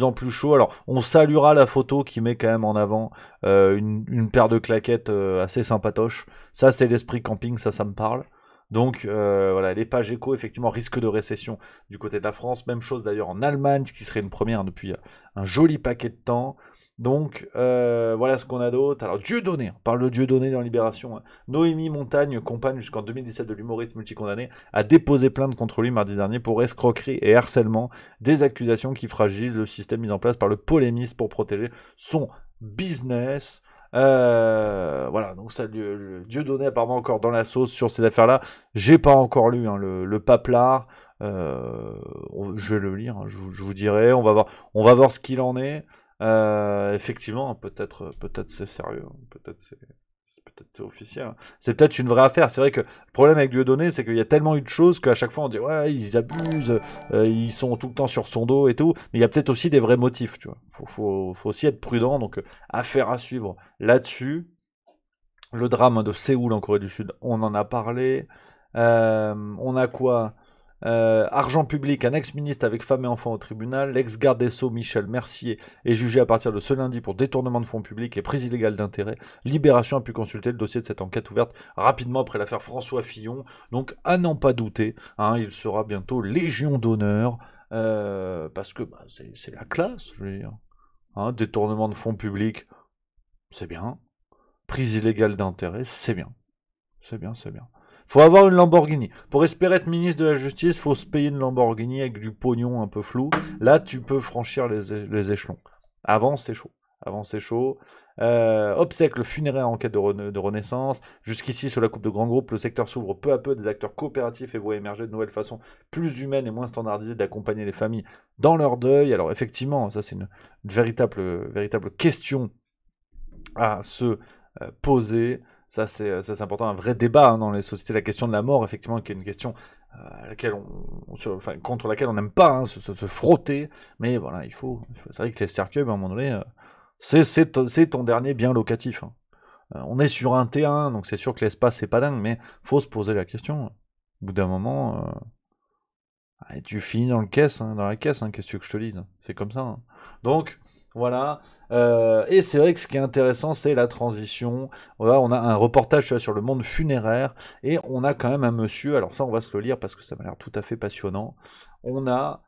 en plus chaud. Alors on saluera la photo qui met quand même en avant une paire de claquettes assez sympatoche. Ça c'est l'esprit camping, ça me parle. Donc voilà, les pages éco effectivement risque de récession du côté de la France. Même chose d'ailleurs en Allemagne, ce qui serait une première depuis un joli paquet de temps. Donc voilà ce qu'on a d'autre. Alors Dieudonné, on parle de Dieudonné dans Libération. Noémie Montagne, compagne jusqu'en 2017 de l'humoriste multicondamné, a déposé plainte contre lui mardi dernier pour escroquerie et harcèlement, des accusations qui fragilisent le système mis en place par le polémiste pour protéger son business. Voilà, donc ça, Dieudonné apparemment encore dans la sauce sur ces affaires-là. J'ai pas encore lu le paplard. Je vais le lire, je vous dirai. On va voir ce qu'il en est. Effectivement, peut-être c'est sérieux, peut-être c'est officiel. C'est peut-être une vraie affaire. C'est vrai que le problème avec Dieudonné, c'est qu'il y a tellement eu de choses qu'à chaque fois on dit ouais, ils abusent, ils sont tout le temps sur son dos et tout. Mais il y a peut-être aussi des vrais motifs, tu vois. Faut aussi être prudent. Donc affaire à suivre là-dessus. Le drame de Séoul en Corée du Sud, on en a parlé. On a quoi? Argent public, un ex-ministre avec femme et enfant au tribunal. L'ex-garde des Sceaux Michel Mercier est jugé à partir de ce lundi pour détournement de fonds publics et prise illégale d'intérêt. Libération a pu consulter le dossier de cette enquête ouverte rapidement après l'affaire François Fillon. Donc à n'en pas douter, il sera bientôt Légion d'honneur parce que c'est la classe, je veux dire. Détournement de fonds publics, c'est bien. Prise illégale d'intérêt, c'est bien. C'est bien. Faut avoir une Lamborghini. Pour espérer être ministre de la Justice, faut se payer une Lamborghini avec du pognon un peu flou. Là, tu peux franchir les échelons. Avant, c'est chaud. Obsèque, le funéraire en quête de renaissance. Jusqu'ici, sous la coupe de grands groupes, le secteur s'ouvre peu à peu des acteurs coopératifs et voit émerger de nouvelles façons plus humaines et moins standardisées d'accompagner les familles dans leur deuil. Alors effectivement, ça c'est une véritable question à se poser. Ça c'est important, un vrai débat dans les sociétés, la question de la mort, effectivement, qui est une question contre laquelle on n'aime pas se frotter, mais voilà, c'est vrai que les cercueils, à un moment donné, c'est ton dernier bien locatif. On est sur un T1, donc c'est sûr que l'espace c'est pas dingue, mais faut se poser la question. Au bout d'un moment, tu finis dans la caisse, qu'est-ce que tu veux que je te dise, c'est comme ça. Donc voilà. Et c'est vrai que ce qui est intéressant, c'est la transition. Voilà, on a un reportage sur le monde funéraire, et on a quand même un monsieur, alors ça on va se le lire parce que ça m'a l'air tout à fait passionnant. On a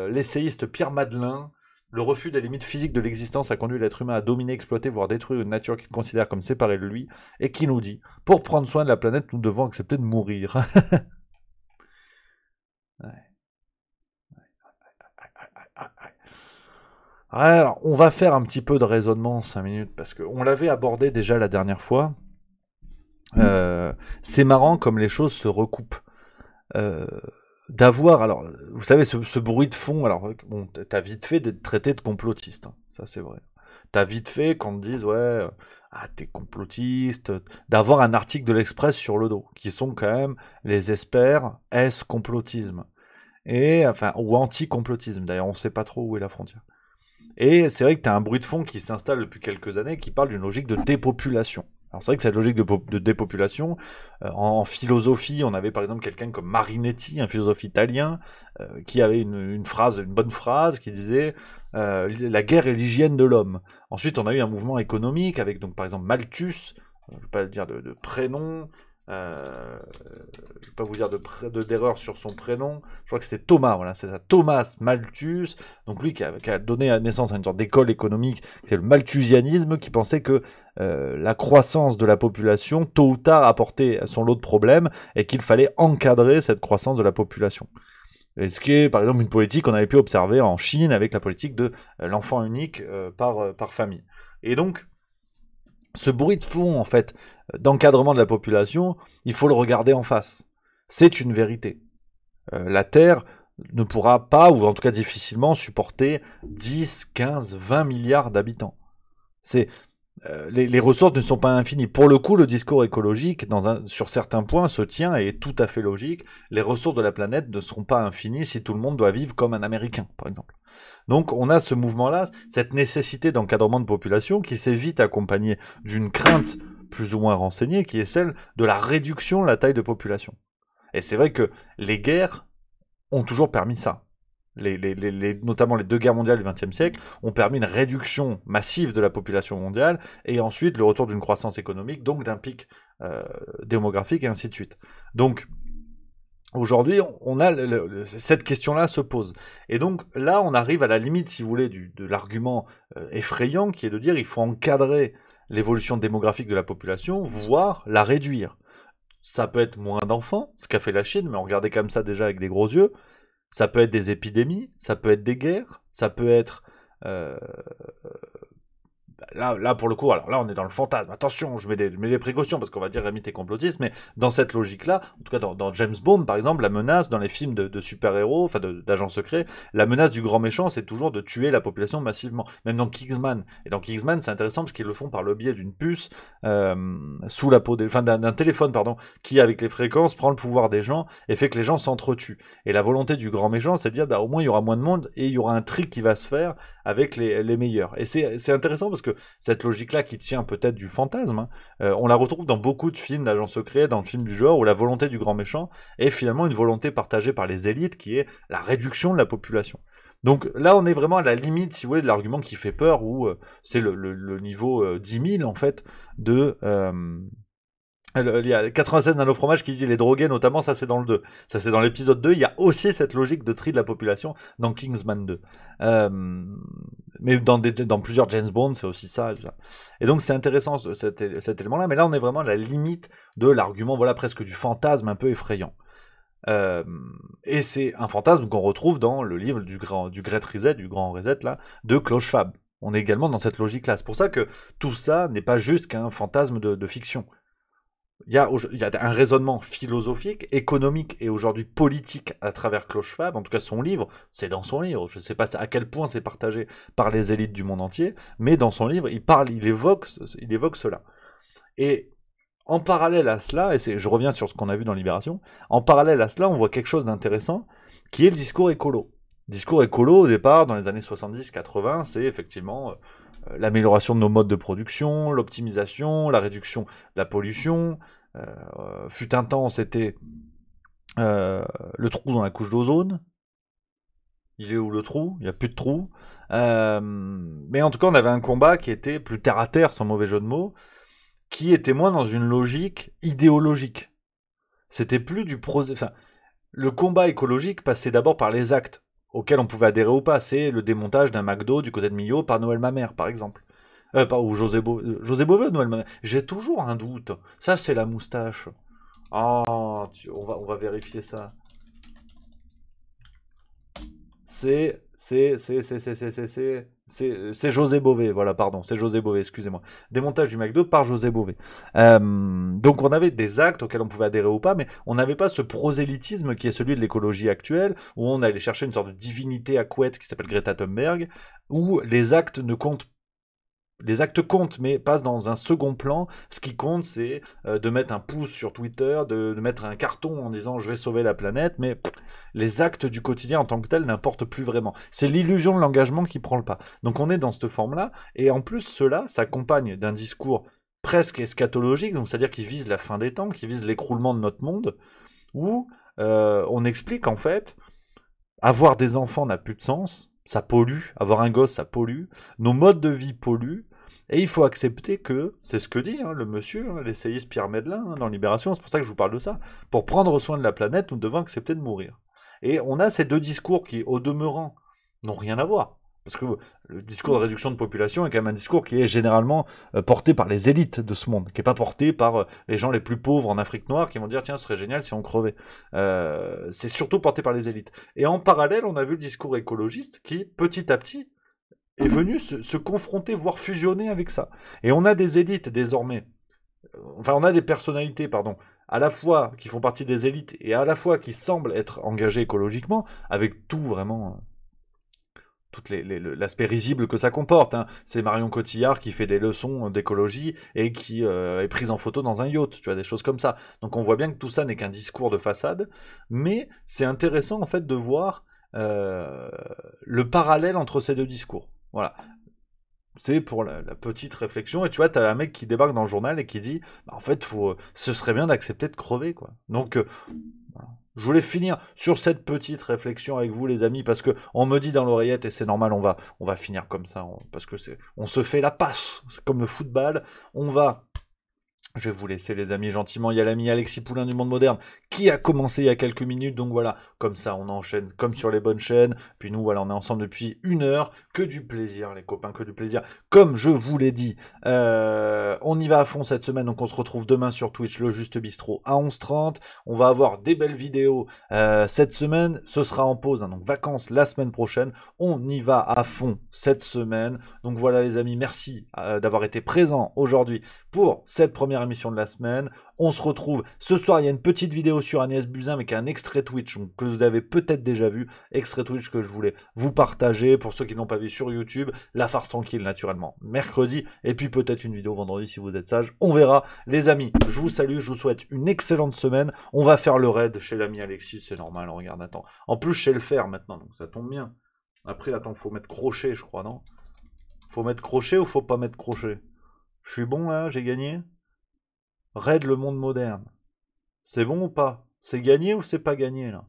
l'essayiste Pierre Madelin. Le refus des limites physiques de l'existence a conduit l'être humain à dominer, exploiter, voire détruire une nature qu'il considère comme séparée de lui, et qui nous dit, pour prendre soin de la planète, nous devons accepter de mourir. Ouais. Alors, on va faire un petit peu de raisonnement 5 minutes, parce qu'on l'avait abordé déjà la dernière fois. C'est marrant comme les choses se recoupent. D'avoir, alors, vous savez, ce bruit de fond, alors, bon, t'as vite fait d'être traité de complotiste, ça c'est vrai. T'as vite fait qu'on te dise, ouais, t'es complotiste, d'avoir un article de l'Express sur le dos, qui sont quand même les experts complotisme, et, enfin, ou anti-complotisme, d'ailleurs, on sait pas trop où est la frontière. Et c'est vrai que tu as un bruit de fond qui s'installe depuis quelques années qui parle d'une logique de dépopulation. Alors c'est vrai que cette logique de dépopulation, en philosophie, on avait par exemple quelqu'un comme Marinetti, un philosophe italien, qui avait une bonne phrase qui disait la guerre est l'hygiène de l'homme. Ensuite on a eu un mouvement économique avec donc par exemple Malthus, je ne vais pas dire de prénom, je ne vais pas vous dire d'erreur sur son prénom, je crois que c'était Thomas, voilà, c'est ça, Thomas Malthus, donc lui qui a donné naissance à une sorte d'école économique, qui est le malthusianisme, qui pensait que la croissance de la population, tôt ou tard, apportait son lot de problèmes, et qu'il fallait encadrer cette croissance de la population. Et ce qui est, par exemple, une politique qu'on avait pu observer en Chine avec la politique de l'enfant unique par famille. Et donc, ce bruit de fond, en fait, d'encadrement de la population, il faut le regarder en face. C'est une vérité. La Terre ne pourra pas, ou en tout cas difficilement, supporter 10, 15, 20 milliards d'habitants. Les ressources ne sont pas infinies. Pour le coup, le discours écologique, sur certains points, se tient et est tout à fait logique. Les ressources de la planète ne seront pas infinies si tout le monde doit vivre comme un Américain, par exemple. Donc on a ce mouvement-là, cette nécessité d'encadrement de population qui s'est vite accompagnée d'une crainte plus ou moins renseignée, qui est celle de la réduction de la taille de population. Et c'est vrai que les guerres ont toujours permis ça. Notamment les 2 guerres mondiales du XXe siècle ont permis une réduction massive de la population mondiale et ensuite le retour d'une croissance économique, donc d'un pic démographique et ainsi de suite. Donc aujourd'hui, on a cette question-là se pose. Et donc là, on arrive à la limite, si vous voulez, de l'argument effrayant qui est de dire il faut encadrer l'évolution démographique de la population, voire la réduire. Ça peut être moins d'enfants, ce qu'a fait la Chine, mais on regardait comme ça déjà avec des gros yeux. Ça peut être des épidémies, ça peut être des guerres, ça peut être... Là, pour le coup, alors là, on est dans le fantasme. Attention, je mets des précautions, parce qu'on va dire Rémi, t'es complotiste, mais dans cette logique-là, en tout cas dans James Bond, par exemple, la menace dans les films de super-héros, enfin d'agents secrets, la menace du grand méchant, c'est toujours de tuer la population massivement. Même dans Kingsman. Et dans Kingsman, c'est intéressant parce qu'ils le font par le biais d'une puce sous la peau d'un téléphone, pardon, qui, avec les fréquences, prend le pouvoir des gens et fait que les gens s'entretuent. Et la volonté du grand méchant, c'est de dire, bah, au moins, il y aura moins de monde et il y aura un trick qui va se faire avec les meilleurs. Et c'est intéressant parce que cette logique-là qui tient peut-être du fantasme, hein, on la retrouve dans beaucoup de films d'agents secrets, dans le film du genre, où la volonté du grand méchant est finalement une volonté partagée par les élites, qui est la réduction de la population. Donc là, on est vraiment à la limite, si vous voulez, de l'argument qui fait peur, où c'est le niveau 10 000, en fait, il y a 96 nanofromages qui dit les drogués, notamment, ça c'est dans le 2. Ça c'est dans l'épisode 2, il y a aussi cette logique de tri de la population dans Kingsman 2. Mais dans plusieurs James Bond, c'est aussi ça. Et donc c'est intéressant cet élément-là, mais là on est vraiment à la limite de l'argument, voilà, presque du fantasme un peu effrayant. Et c'est un fantasme qu'on retrouve dans le livre du Great Reset, du Grand Reset, là, de Klaus Schwab. On est également dans cette logique-là. C'est pour ça que tout ça n'est pas juste qu'un fantasme de fiction. Il y a un raisonnement philosophique, économique et aujourd'hui politique à travers Klaus Schwab. En tout cas, son livre, c'est dans son livre. Je ne sais pas à quel point c'est partagé par les élites du monde entier, mais dans son livre, il évoque cela. Et en parallèle à cela, et je reviens sur ce qu'on a vu dans Libération, en parallèle à cela, on voit quelque chose d'intéressant, qui est le discours écolo. Le discours écolo, au départ, dans les années 70-80, c'est effectivement l'amélioration de nos modes de production, l'optimisation, la réduction de la pollution. Fut un temps, c'était le trou dans la couche d'ozone. Il est où le trou? Il n'y a plus de trou. Mais en tout cas, on avait un combat qui était plus terre à terre, sans mauvais jeu de mots, qui était moins dans une logique idéologique. C'était plus du enfin, le combat écologique passait d'abord par les actes auxquels on pouvait adhérer ou pas. C'est le démontage d'un McDo du côté de Millau par Noël Mamère, par exemple. Ou José Bové, Noël Mamère. J'ai toujours un doute. Ça, c'est la moustache. Oh, on va vérifier ça. C'est José Bové, voilà, pardon, c'est José Bové, excusez-moi. Démontage du McDo par José Bové. Donc on avait des actes auxquels on pouvait adhérer ou pas, mais on n'avait pas ce prosélytisme qui est celui de l'écologie actuelle, où on allait chercher une sorte de divinité à couette qui s'appelle Greta Thunberg, où les actes ne comptent. Les actes comptent, mais passent dans un second plan. Ce qui compte, c'est de mettre un pouce sur Twitter, de mettre un carton en disant « je vais sauver la planète », mais les actes du quotidien en tant que tels n'importent plus vraiment. C'est l'illusion de l'engagement qui prend le pas. Donc on est dans cette forme-là, et en plus, cela s'accompagne d'un discours presque eschatologique, donc c'est-à-dire qui vise la fin des temps, qui vise l'écroulement de notre monde, où on explique en fait, avoir des enfants n'a plus de sens, ça pollue, avoir un gosse, ça pollue, nos modes de vie polluent, et il faut accepter que, c'est ce que dit le monsieur, l'essayiste Pierre Medelin, dans Libération, c'est pour ça que je vous parle de ça, pour prendre soin de la planète, nous devons accepter de mourir. Et on a ces deux discours qui, au demeurant, n'ont rien à voir. Parce que le discours de réduction de population est quand même un discours qui est généralement porté par les élites de ce monde, qui n'est pas porté par les gens les plus pauvres en Afrique noire qui vont dire tiens, ce serait génial si on crevait. C'est surtout porté par les élites. Et en parallèle, on a vu le discours écologiste qui, petit à petit, est venu se confronter, voire fusionner avec ça. Et on a des élites désormais, enfin on a des personnalités, pardon, à la fois qui font partie des élites et à la fois qui semblent être engagées écologiquement, avec tout vraiment... tout l'aspect risible que ça comporte. Hein. C'est Marion Cotillard qui fait des leçons d'écologie et qui est prise en photo dans un yacht, tu vois, des choses comme ça. Donc on voit bien que tout ça n'est qu'un discours de façade, mais c'est intéressant en fait de voir le parallèle entre ces deux discours. Voilà. C'est pour la petite réflexion, et tu vois, t'as un mec qui débarque dans le journal et qui dit, bah, en fait, ce serait bien d'accepter de crever, quoi. Donc, voilà. Je voulais finir sur cette petite réflexion avec vous, les amis, parce que on me dit dans l'oreillette, et c'est normal, on va finir comme ça, parce que on se fait la passe, c'est comme le football, je vais vous laisser les amis gentiment, il y a l'ami Alexis Poulain du Monde Moderne qui a commencé il y a quelques minutes, donc voilà, comme ça on enchaîne comme sur les bonnes chaînes, puis nous voilà on est ensemble depuis 1 heure, que du plaisir les copains, que du plaisir, comme je vous l'ai dit, on y va à fond cette semaine, donc on se retrouve demain sur Twitch, le Juste Bistrot à 11h30, on va avoir des belles vidéos cette semaine, ce sera en pause, hein, donc vacances la semaine prochaine, on y va à fond cette semaine, donc voilà les amis, merci d'avoir été présents aujourd'hui pour cette première émission de la semaine. On se retrouve ce soir, il y a une petite vidéo sur Agnès Buzyn mais qui est un extrait Twitch donc, que vous avez peut-être déjà vu, extrait Twitch que je voulais vous partager pour ceux qui n'ont pas vu sur YouTube, la farce tranquille naturellement mercredi, et puis peut-être une vidéo vendredi si vous êtes sage, on verra les amis, je vous salue, je vous souhaite une excellente semaine, on va faire le raid chez l'ami Alexis, c'est normal, regarde, attends, en plus je sais le faire maintenant, donc ça tombe bien, après attends, faut mettre crochet je crois, non? Faut mettre crochet ou faut pas mettre crochet? Je suis bon là, j'ai gagné? Raid le monde moderne. C'est bon ou pas? C'est gagné ou c'est pas gagné là?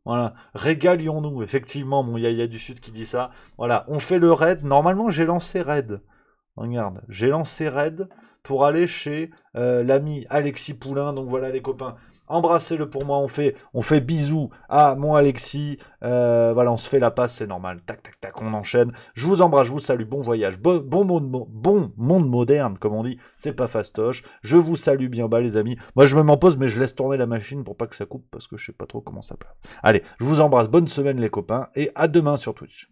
Voilà, régalions-nous, effectivement, mon Yaya du Sud qui dit ça. Voilà, on fait le raid. Normalement, j'ai lancé raid. Regarde, j'ai lancé raid pour aller chez l'ami Alexis Poulain. Donc voilà les copains, embrassez-le pour moi, on fait bisous à mon Alexis, voilà, on se fait la passe, c'est normal, tac, tac, tac, on enchaîne, je vous embrasse, je vous salue, bon voyage, bon monde moderne, comme on dit, c'est pas fastoche, je vous salue bien bas les amis, moi je me m'en pose, mais je laisse tourner la machine pour pas que ça coupe, parce que je sais pas trop comment ça peut. Allez, je vous embrasse, bonne semaine les copains, et à demain sur Twitch.